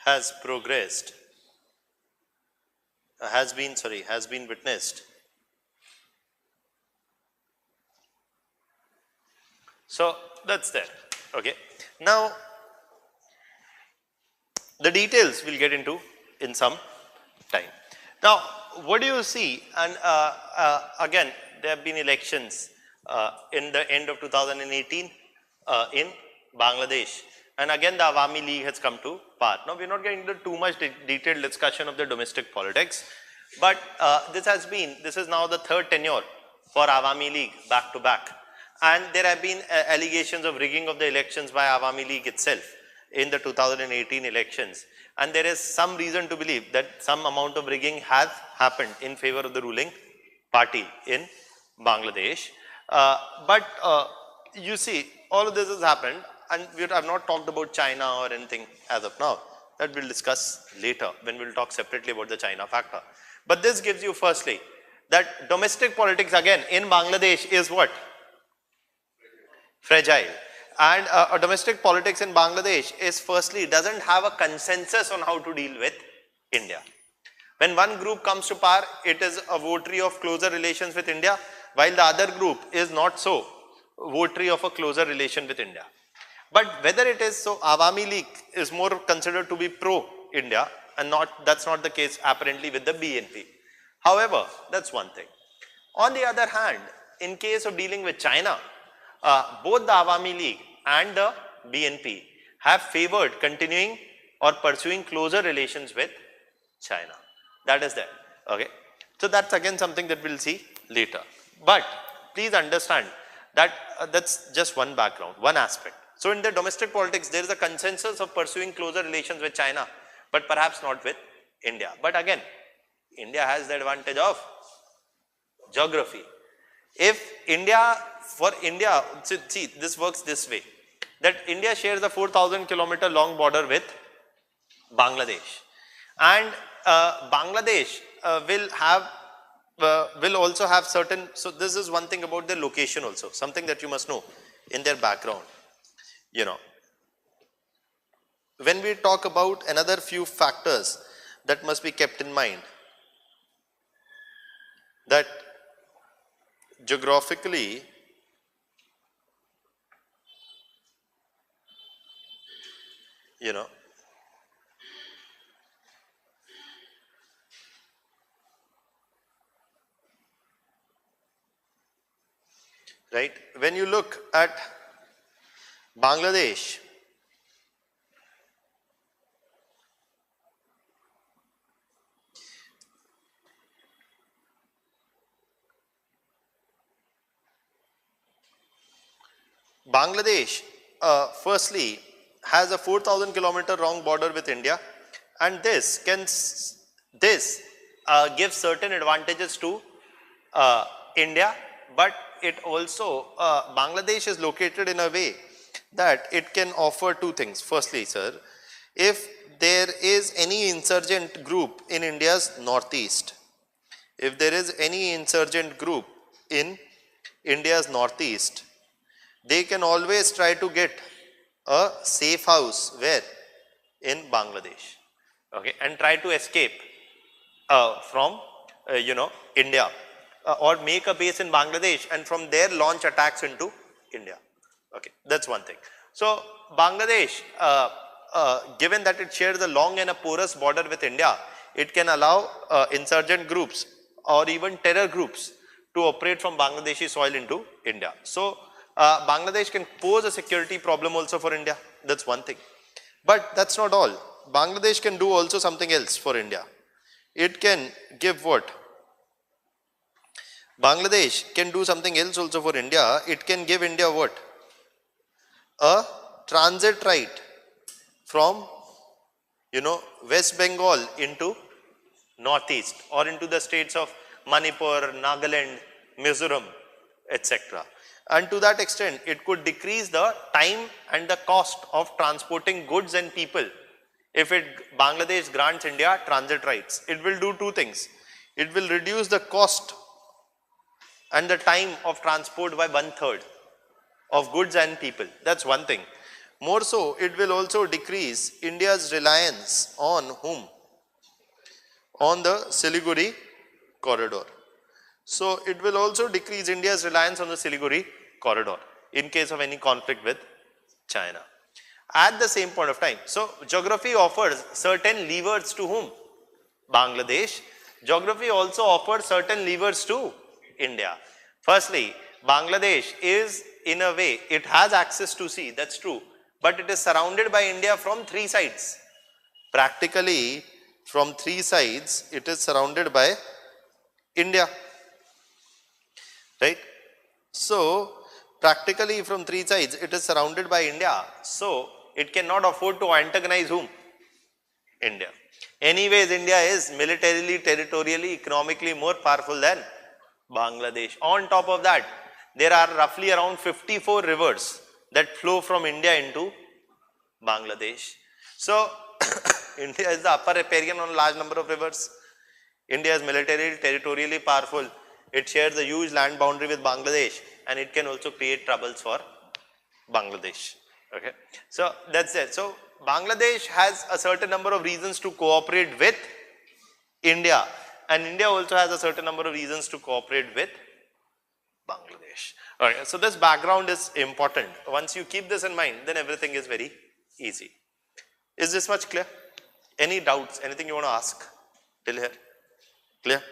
[SPEAKER 1] has been witnessed. So that's there. Okay. Now the details we'll get into in some time. Now, what do you see? And again, there have been elections in the end of 2018 in Bangladesh. And again, the Awami League has come to power. Now, we're not getting into too much detailed discussion of the domestic politics. But this is now the third tenure for Awami League back to back. And there have been allegations of rigging of the elections by Awami League itself in the 2018 elections. And there is some reason to believe that some amount of rigging has happened in favor of the ruling party in Bangladesh. But you see, all of this has happened, and I have not talked about China or anything as of now. that we'll discuss later when we'll talk separately about the China factor. But this gives you firstly that domestic politics again in Bangladesh is what? Fragile. And a domestic politics in Bangladesh is firstly doesn't have a consensus on how to deal with India. When one group comes to power, it is a votary of closer relations with India, while the other group is not so votary of a closer relation with India. But whether it is so, Awami League is more considered to be pro-India, and that's not the case apparently with the BNP. However, that's one thing. On the other hand, in case of dealing with China, both the Awami League and the BNP have favored continuing or pursuing closer relations with China. That is there. Okay. So that's again something that we'll see later. But please understand that that's just one background, one aspect. So in the domestic politics, there is a consensus of pursuing closer relations with China, but perhaps not with India. But again, India has the advantage of geography. If India, for India, see, this works this way, that India shares a 4,000-kilometer long border with Bangladesh. And Bangladesh will also have certain, so this is one thing about their location also, something that you must know in their background. You know, when we talk about another few factors that must be kept in mind, that geographically, you know, right, when you look at Bangladesh, firstly has a 4,000-kilometer long border with India, and this gives certain advantages to India, but it also Bangladesh is located in a way that it can offer two things. Firstly, sir, if there is any insurgent group in India's northeast, if there is any insurgent group in India's northeast, they can always try to get a safe house where? In Bangladesh, okay, and try to escape from India, or make a base in Bangladesh and from there launch attacks into India. Okay, that's one thing. So Bangladesh, given that it shares a long and a porous border with India, it can allow insurgent groups or even terror groups to operate from Bangladeshi soil into India. So Bangladesh can pose a security problem also for India. That's one thing. But that's not all. Bangladesh can do also something else for India. It can give what? Bangladesh can do something else also for India. It can give India what? A transit right from, West Bengal into northeast or into the states of Manipur, Nagaland, Mizoram, etc. And to that extent, it could decrease the time and the cost of transporting goods and people. If Bangladesh grants India transit rights, it will do two things. It will reduce the cost and the time of transport by 1/3 of goods and people. That's one thing. More so, it will also decrease India's reliance on whom? On the Siliguri corridor. So it will also decrease India's reliance on the Siliguri corridor in case of any conflict with China. At the same point of time, so geography offers certain levers to whom? Bangladesh. Geography also offers certain levers to India. Firstly, Bangladesh is, in a way, it has access to sea, that's true, but it is surrounded by India from three sides. Practically, from three sides, it is surrounded by India, right? So, practically from three sides, it is surrounded by India. So, it cannot afford to antagonize whom? India. Anyways, India is militarily, territorially, economically more powerful than Bangladesh. On top of that, there are roughly around 54 rivers that flow from India into Bangladesh. So, India is the upper riparian on a large number of rivers. India is militarily, territorially powerful. It shares a huge land boundary with Bangladesh, and it can also create troubles for Bangladesh. Okay, so that's it. So Bangladesh has a certain number of reasons to cooperate with India, and India also has a certain number of reasons to cooperate with Bangladesh. Okay, so this background is important. Once you keep this in mind, then everything is very easy. Is this much clear? Any doubts? Anything you want to ask till here? Clear?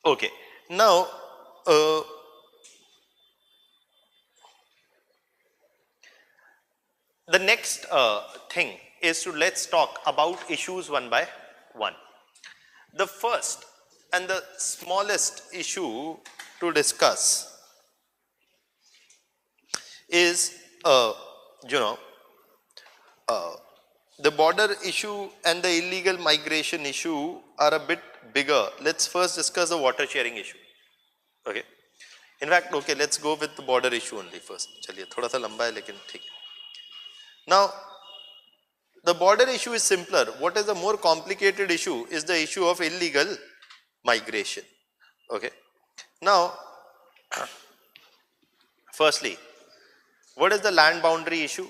[SPEAKER 1] Okay. Now, the next thing is to let's talk about issues one by one. The first and the smallest issue to discuss is, the border issue and the illegal migration issue are a bit bigger. Let's first discuss the water sharing issue. Okay. In fact, okay, let's go with the border issue only first. चलिए थोड़ा सा लंबा है लेकिन ठीक है. Now, the border issue is simpler. What is the more complicated issue is the issue of illegal migration. Okay. Now, firstly, what is the land boundary issue?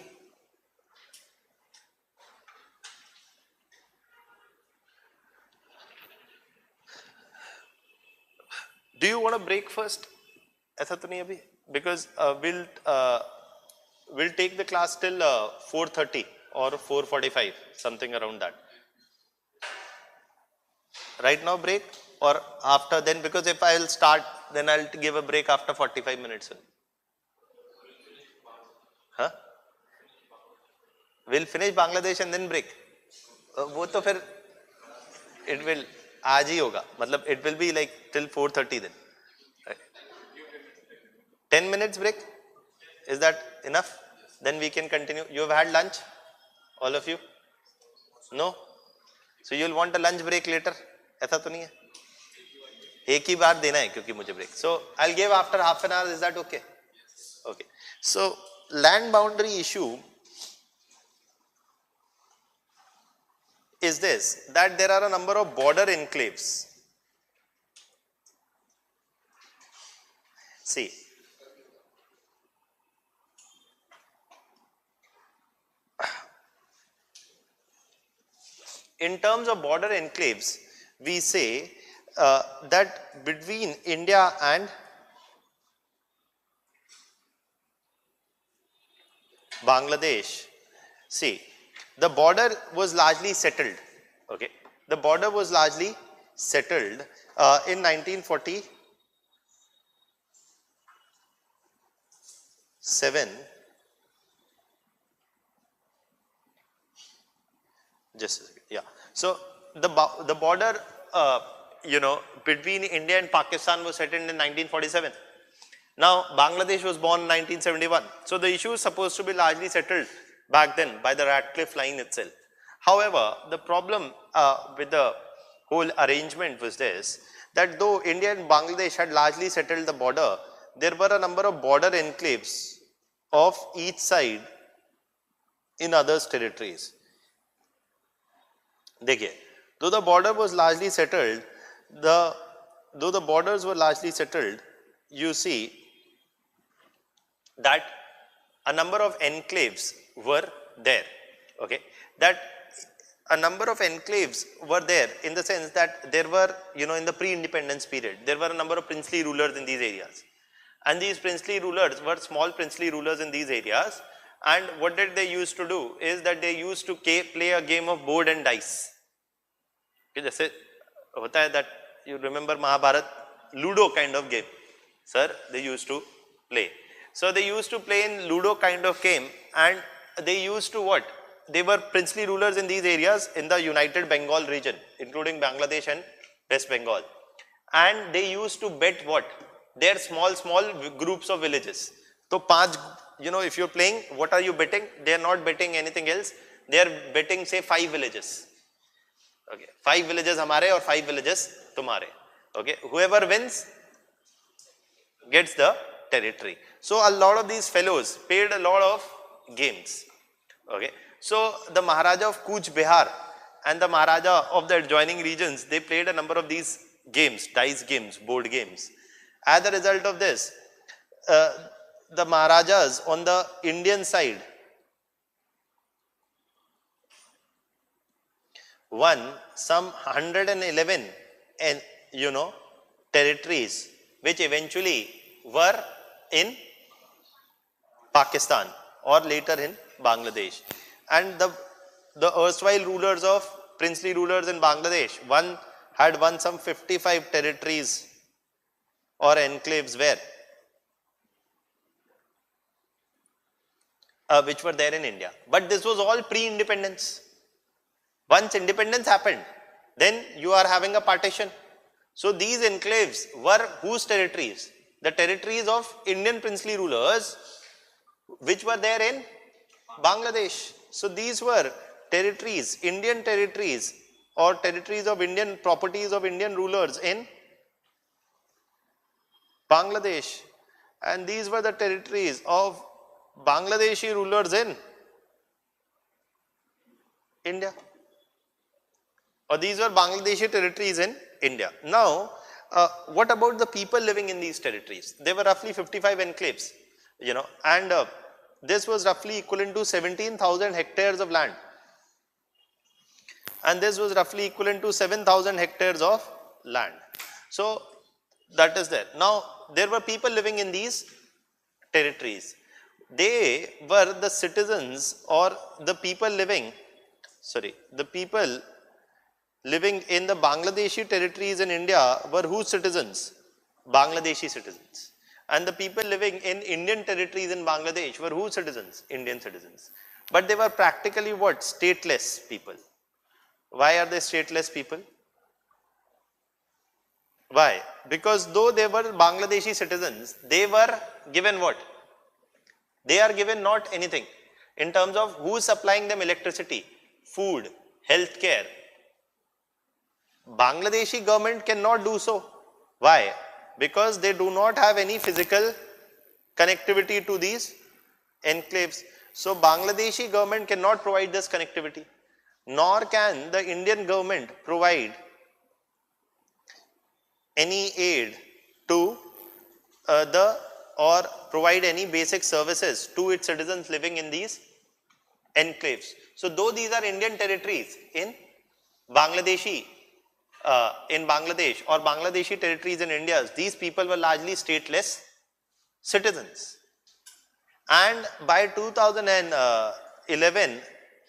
[SPEAKER 1] Do you want a break first? ऐसा तो नहीं अभी? Because we'll take the class till 4:30 or 4:45, something around that. Right now break or after then? Because if I will start, then I'll give a break after 45 minutes. Huh? We'll finish Bangladesh and then break. वो तो फिर it will आज ही होगा. मतलब it will be like till 4:30 then. Right. 10 minutes break. Is that enough? Then we can continue. You have had lunch, all of you? No. So you will want a lunch break later. ऐसा तो नहीं है. एक ही बार देना है क्योंकि मुझे break. So I'll give after half an hour. Is that okay? Okay. So land boundary issue is this, that there are a number of border enclaves. See, in terms of border enclaves, we say that between India and Bangladesh, see, the border was largely settled. Okay, the border was largely settled in 1947. Just a second. Yeah. So the border, between India and Pakistan was settled in 1947. Now Bangladesh was born in 1971. So the issue is supposed to be largely settled back then by the Radcliffe line itself. However, the problem with the whole arrangement was this, that though India and Bangladesh had largely settled the border, there were a number of border enclaves of each side in others' territories. देखिए, though the border was largely settled, though the borders were largely settled, you see that a number of enclaves were there. Okay, that a number of enclaves were there in the sense that there were, in the pre-independence period, there were a number of princely rulers in these areas, and these princely rulers were small princely rulers in these areas. And what did they used to do is that they used to play a game of board and dice. जैसे होता है that you remember Mahabharat, Ludo kind of game, sir, they used to play. So they used to play in Ludo kind of game, and they used to what? They were princely rulers in these areas in the United Bengal region, including Bangladesh and West Bengal. And they used to bet what? Their small groups of villages. So if you're playing, what are you betting? They are not betting anything else. They are betting, say, 5 villages. Okay, 5 villages hamare or 5 villages tumhare. Okay, whoever wins gets the territory. So a lot of these fellows played a lot of games. Okay. So the Maharaja of Kuch Bihar and the Maharaja of the adjoining regions, they played a number of these games, dice games, board games. As a result of this, uh, the Maharajas on the Indian side won some 111 and territories which eventually were in Pakistan or later in Bangladesh. And the erstwhile rulers of princely rulers in Bangladesh, one had won some 55 territories or enclaves where which were there in India. But this was all pre-independence. Once independence happened, then you are having a partition. So these enclaves were whose territories? The territories of Indian princely rulers which were there in Bangladesh. So these were territories, Indian territories or territories of Indian properties of Indian rulers in Bangladesh. And these were the territories of Bangladeshi rulers in India. Or these were Bangladeshi territories in India. Now, what about the people living in these territories? There were roughly 55 enclaves, and this was roughly equivalent to 17,000 hectares of land. And this was roughly equivalent to 7,000 hectares of land. So, that is there. Now, there were people living in these territories. They were the citizens or the people living in the Bangladeshi territories in India were whose citizens? Bangladeshi citizens. And the people living in Indian territories in Bangladesh were whose citizens? Indian citizens. But they were practically what? Stateless people. Why are they stateless people? Why? Because though they were Bangladeshi citizens, they were given what? They are given not anything in terms of who is supplying them electricity, food, healthcare. Bangladeshi government cannot do so. Why? Because they do not have any physical connectivity to these enclaves. So Bangladeshi government cannot provide this connectivity, nor can the Indian government provide any aid to or provide any basic services to its citizens living in these enclaves. So though these are Indian territories in Bangladesh or Bangladeshi territories in India, these people were largely stateless citizens. And by 2011,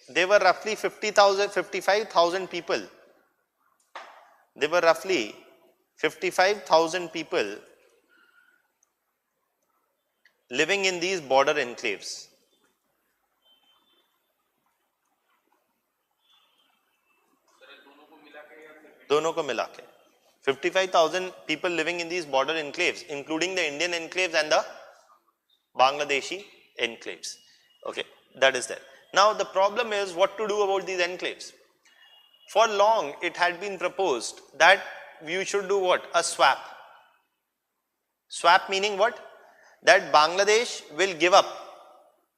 [SPEAKER 1] there were roughly 55,000 people. There were roughly 55,000 people living in these border enclaves. दोनों को मिला के 55,000 people living in these border enclaves, including the Indian enclaves and the Bangladeshi enclaves. Okay, that is there. Now the problem is what to do about these enclaves. For long it had been proposed that we should do what? A swap. Swap meaning what? That Bangladesh will give up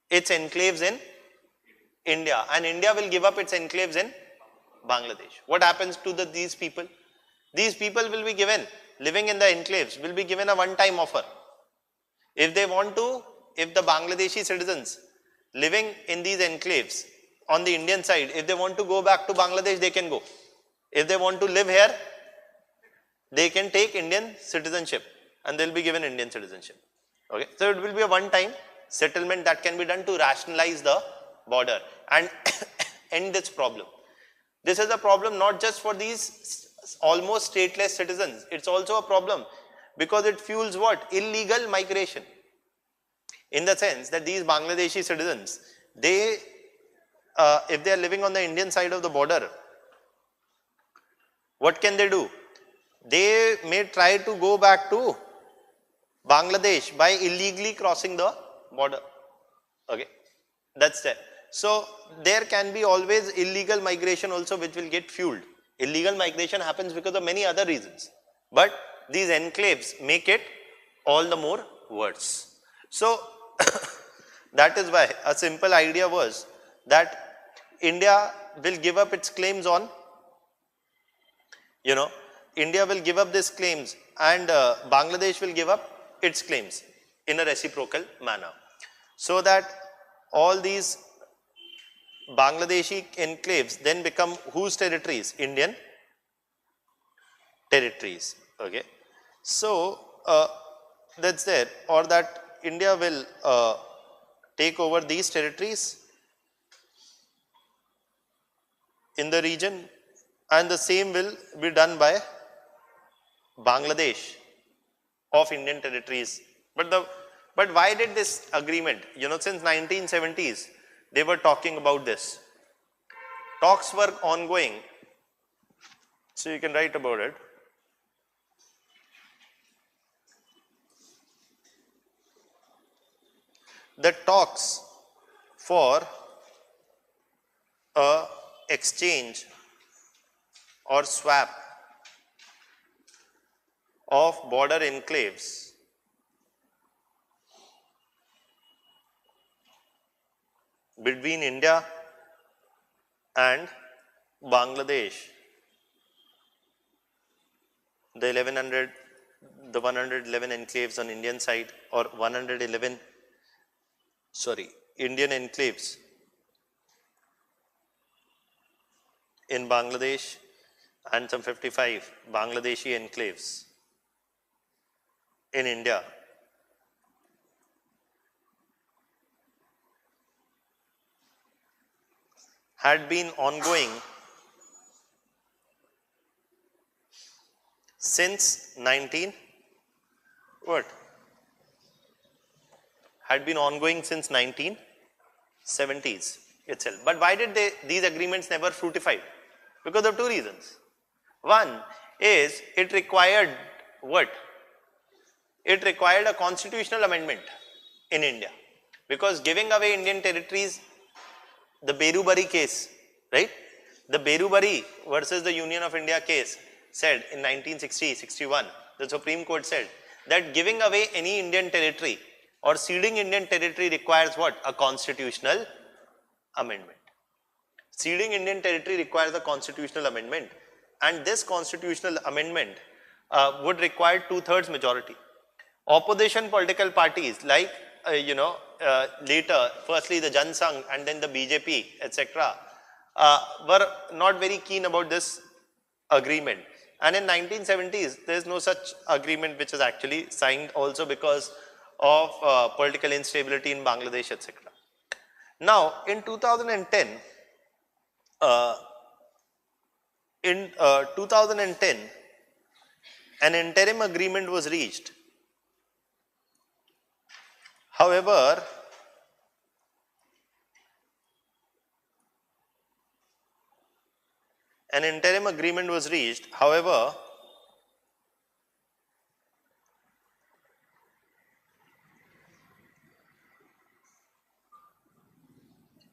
[SPEAKER 1] its enclaves in India and India will give up its enclaves in Bangladesh. What happens to these people? These people will be given, living in the enclaves, will be given a one-time offer. If they want to, if the Bangladeshi citizens living in these enclaves on the Indian side, if they want to go back to Bangladesh, they can go. If they want to live here, they can take Indian citizenship and they'll be given Indian citizenship. Okay, so it will be a one-time settlement that can be done to rationalize the border and end this problem. This is a problem not just for these almost stateless citizens, it's also a problem because it fuels what? Illegal migration. In the sense that these Bangladeshi citizens, they, if they are living on the Indian side of the border, what can they do? They may try to go back to Bangladesh by illegally crossing the border. Okay, that's there. So there can be always illegal migration also which will get fueled. Illegal migration happens because of many other reasons. But these enclaves make it all the more worse. So that is why a simple idea was that India will give up its claims on, India will give up these claims and Bangladesh will give up its claims in a reciprocal manner. So that all these Bangladeshi enclaves then become whose territories? Indian territories. Okay. So that's there, or that India will take over these territories in the region, and the same will be done by Bangladesh of Indian territories. But why did this agreement? Since 1970s, they were talking about this. Talks were ongoing. So you can write about it. The talks for a exchange or swap of border enclaves between India and Bangladesh, the 111 enclaves on Indian side, or 111, Indian enclaves in Bangladesh, and some 55 Bangladeshi enclaves in India, had been ongoing since 19 what? Had been ongoing since 1970s itself. But why did these agreements never fructified? Because of two reasons. One is it required what? It required a constitutional amendment in India, because giving away Indian territories, the Berubari case, right? The Berubari versus the Union of India case said in 1960-61, the Supreme Court said that giving away any Indian territory or ceding Indian territory requires what? A constitutional amendment. Ceding Indian territory requires a constitutional amendment, and this constitutional amendment would require 2/3 majority. Opposition political parties like later, firstly the Jan Sangh and then the BJP, etc., were not very keen about this agreement. And in 1970s, there is no such agreement which is actually signed, also because of political instability in Bangladesh, etc. Now, in 2010, an interim agreement was reached. However, an interim agreement was reached. However,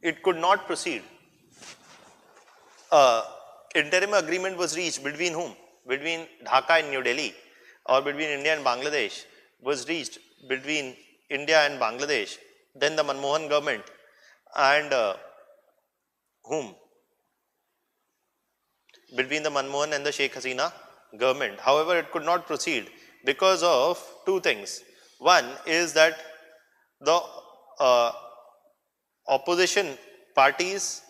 [SPEAKER 1] it could not proceed. Interim agreement was reached between whom? Between Dhaka and New Delhi, or between India and Bangladesh, was reached between India and Bangladesh, then the Manmohan government and whom? Between the Manmohan and the Sheikh Hasina government. However, it could not proceed because of two things. One is that the opposition parties,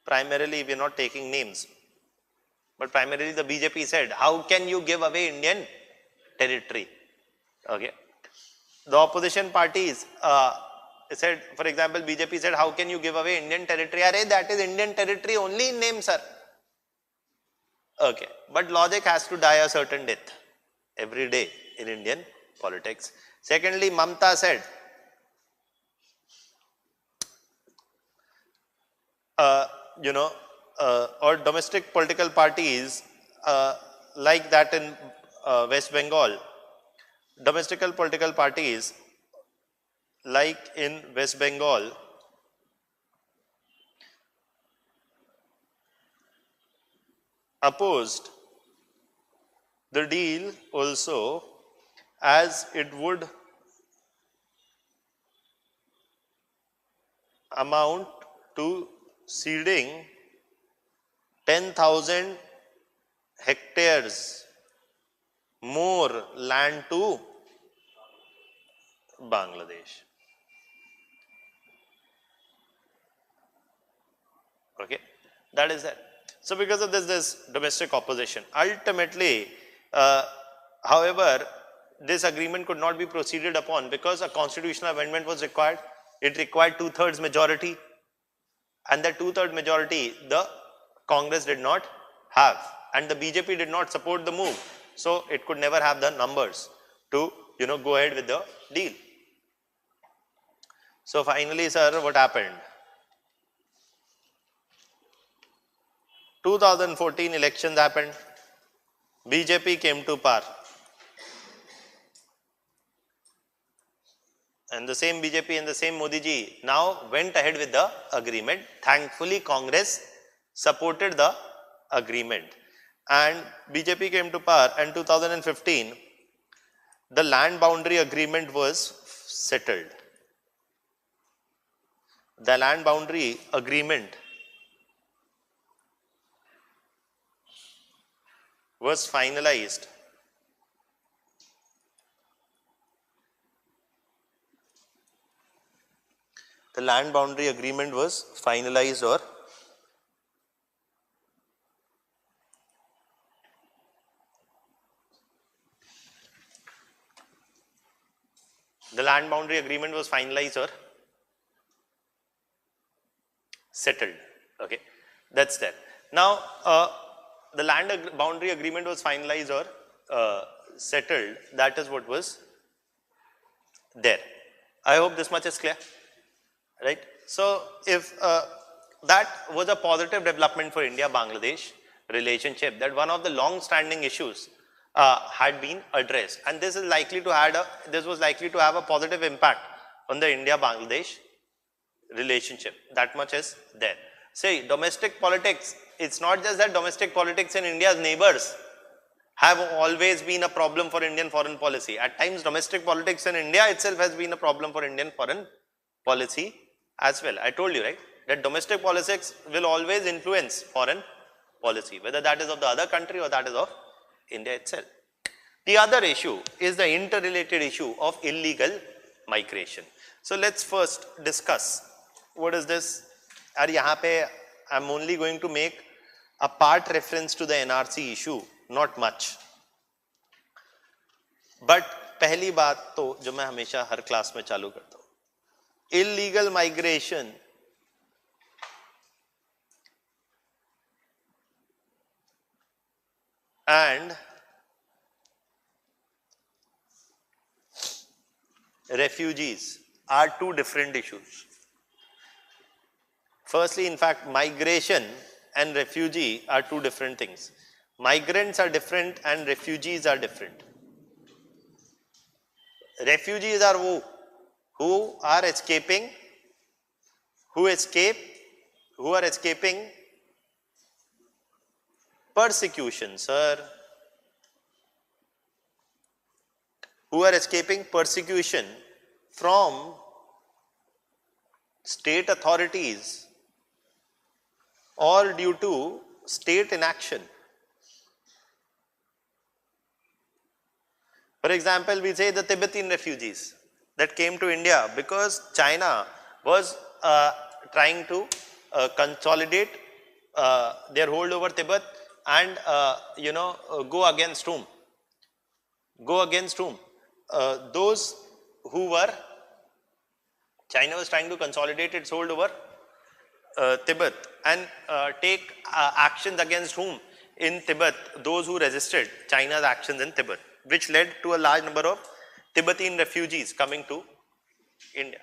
[SPEAKER 1] primarily we are not taking names, but primarily the BJP said, how can you give away Indian territory? Okay. The opposition parties said, for example, BJP said, how can you give away Indian territory? Arey, that is Indian territory only in name, sir. Okay. But logic has to die a certain death every day in Indian politics. Secondly, Mamta said, or domestic political parties like that in West Bengal, domestic political parties like in West Bengal opposed the deal also, as it would amount to ceding 10,000 hectares more land to Bangladesh. Okay, that is that. So because of this domestic opposition, ultimately, however, this agreement could not be proceeded upon because a constitutional amendment was required. It required 2/3 majority, and that 2/3 majority the Congress did not have, and the BJP did not support the move. So it could never have the numbers to go ahead with the deal. So finally, sir, what happened? 2014 elections happened. BJP came to power. And the same BJP and the same Modi ji now went ahead with the agreement. Thankfully, Congress supported the agreement. And BJP came to power, and 2015, the land boundary agreement was settled. The land boundary agreement was finalized. The land boundary agreement was finalized, or the land boundary agreement was finalized or settled. Okay, that's that. Now, the land boundary agreement was finalized or settled. That is what was there. I hope this much is clear, right? So, if that was a positive development for India-Bangladesh relationship, that one of the long-standing issues had been addressed, and this was likely to have a positive impact on the India-Bangladesh relationship. That much is there. See, domestic politics, it's not just that domestic politics in India's neighbors have always been a problem for Indian foreign policy. At times, domestic politics in India itself has been a problem for Indian foreign policy as well. I told you, right, that domestic politics will always influence foreign policy, whether that is of the other country or that is of India itself. The other issue is the interrelated issue of illegal migration. So let's first discuss what is this. And yahan pe I'm only going to make a part reference to the NRC issue, not much. But पहली बात तो जो मैं हमेशा हर class में चालू करता हूँ, illegal migration and refugees are two different issues. Firstly, in fact, migration and refugee are two different things. Migrants are different and refugees are different. Refugees are who are escaping persecution, sir. Who are escaping persecution from state authorities or due to state inaction. For example, we say the Tibetan refugees that came to India because China was trying to consolidate their hold over Tibet and go against whom? Those who were, China was trying to consolidate its hold over Tibet and take actions against whom in Tibet? Those who resisted China's actions in Tibet, which led to a large number of Tibetan refugees coming to India.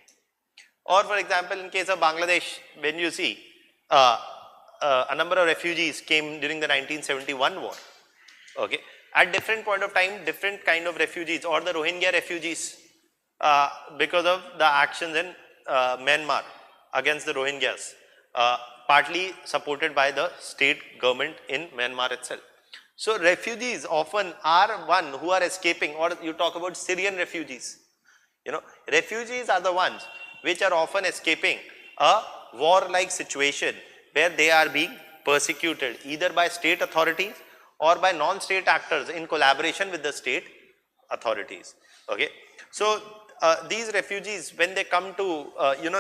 [SPEAKER 1] Or for example, in case of Bangladesh, when you see a number of refugees came during the 1971 war. Okay, at different point of time, different kind of refugees, or the Rohingya refugees, because of the actions in Myanmar against the Rohingyas, partly supported by the state government in Myanmar itself. So refugees often are one who are escaping, or you talk about Syrian refugees. Refugees are the ones which are often escaping a war-like situation where they are being persecuted either by state authorities or by non-state actors in collaboration with the state authorities. Okay, so these refugees, when they come to,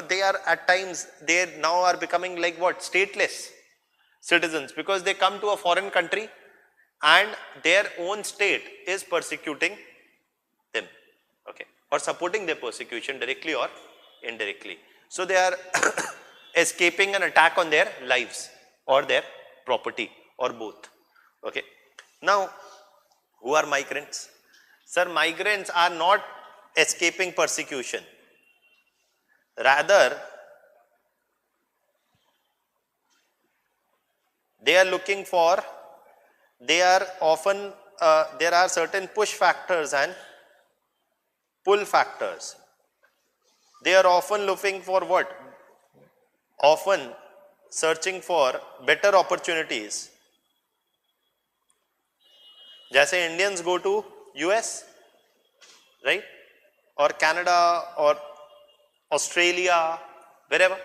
[SPEAKER 1] they are at times, they now are becoming like what, stateless citizens, because they come to a foreign country and their own state is persecuting them, okay, or supporting their persecution directly or indirectly. So they are escaping an attack on their lives or their property or both. Okay. Now, who are migrants? Sir, migrants are not escaping persecution. Rather, they are looking for, they are often, there are certain push factors and pull factors. They are often looking for what? Often searching for better opportunities. जैसे Indians go to US, right? Or Canada or Australia, wherever,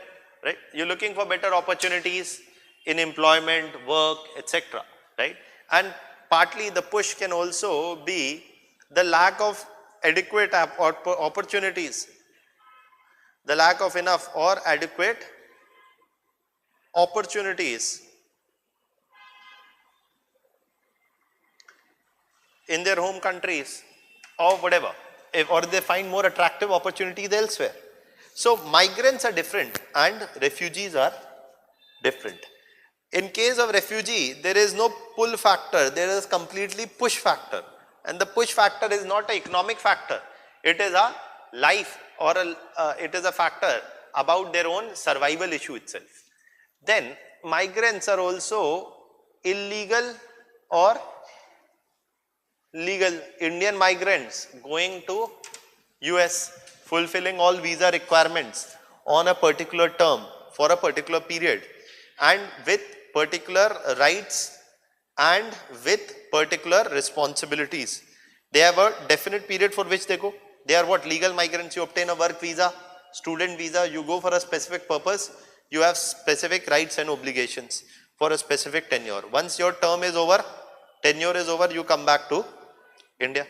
[SPEAKER 1] right? You're looking for better opportunities in employment, work, etc., right? And partly the push can also be the lack of adequate opportunities, the lack of enough or adequate opportunities in their home countries or whatever, or they find more attractive opportunities elsewhere. So migrants are different and refugees are different. In case of refugee, there is no pull factor, there is completely push factor. And the push factor is not an economic factor, it is a life or it is a factor about their own survival issue itself. Then migrants are also illegal or legal. Indian migrants going to US, fulfilling all visa requirements on a particular term for a particular period and with particular rights and with particular responsibilities. They have a definite period for which they go. They are what? Legal migrants. You obtain a work visa, student visa, you go for a specific purpose, you have specific rights and obligations for a specific tenure. Once your term is over, tenure is over, you come back to India.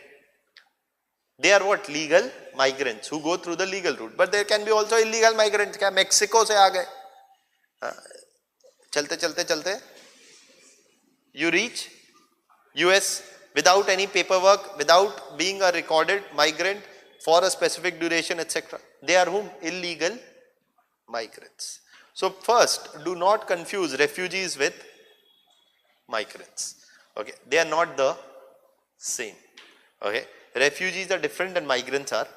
[SPEAKER 1] They are what? Legal migrants who go through the legal route. But there can be also illegal migrants. क्या Mexico से आ गए, चलते चलते चलते you reach US without any paperwork, without being a recorded migrant for a specific duration, etc. They are whom? Illegal migrants. So first, do not confuse refugees with migrants. Okay, they are not the same. Okay, refugees are different and migrants are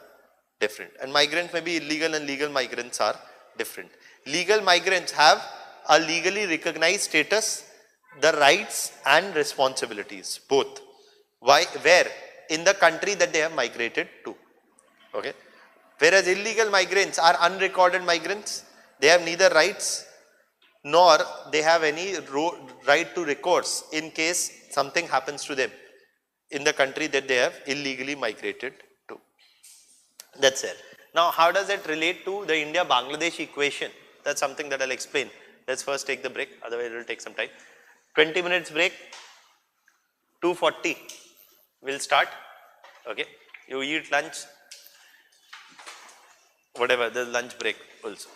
[SPEAKER 1] different. And migrants may be illegal and legal migrants are different. Legal migrants have a legally recognized status, the rights and responsibilities, both. Why? Where? In the country that they have migrated to. Okay. Whereas illegal migrants are unrecorded migrants. They have neither rights nor they have any right to recourse in case something happens to them in the country that they have illegally migrated to. That's it. Now, how does it relate to the India-Bangladesh equation? That's something that I'll explain. Let's first take the break, otherwise it will take some time. 20 minutes break, 2:40 we'll start. Okay, you eat lunch, whatever, there's lunch break also.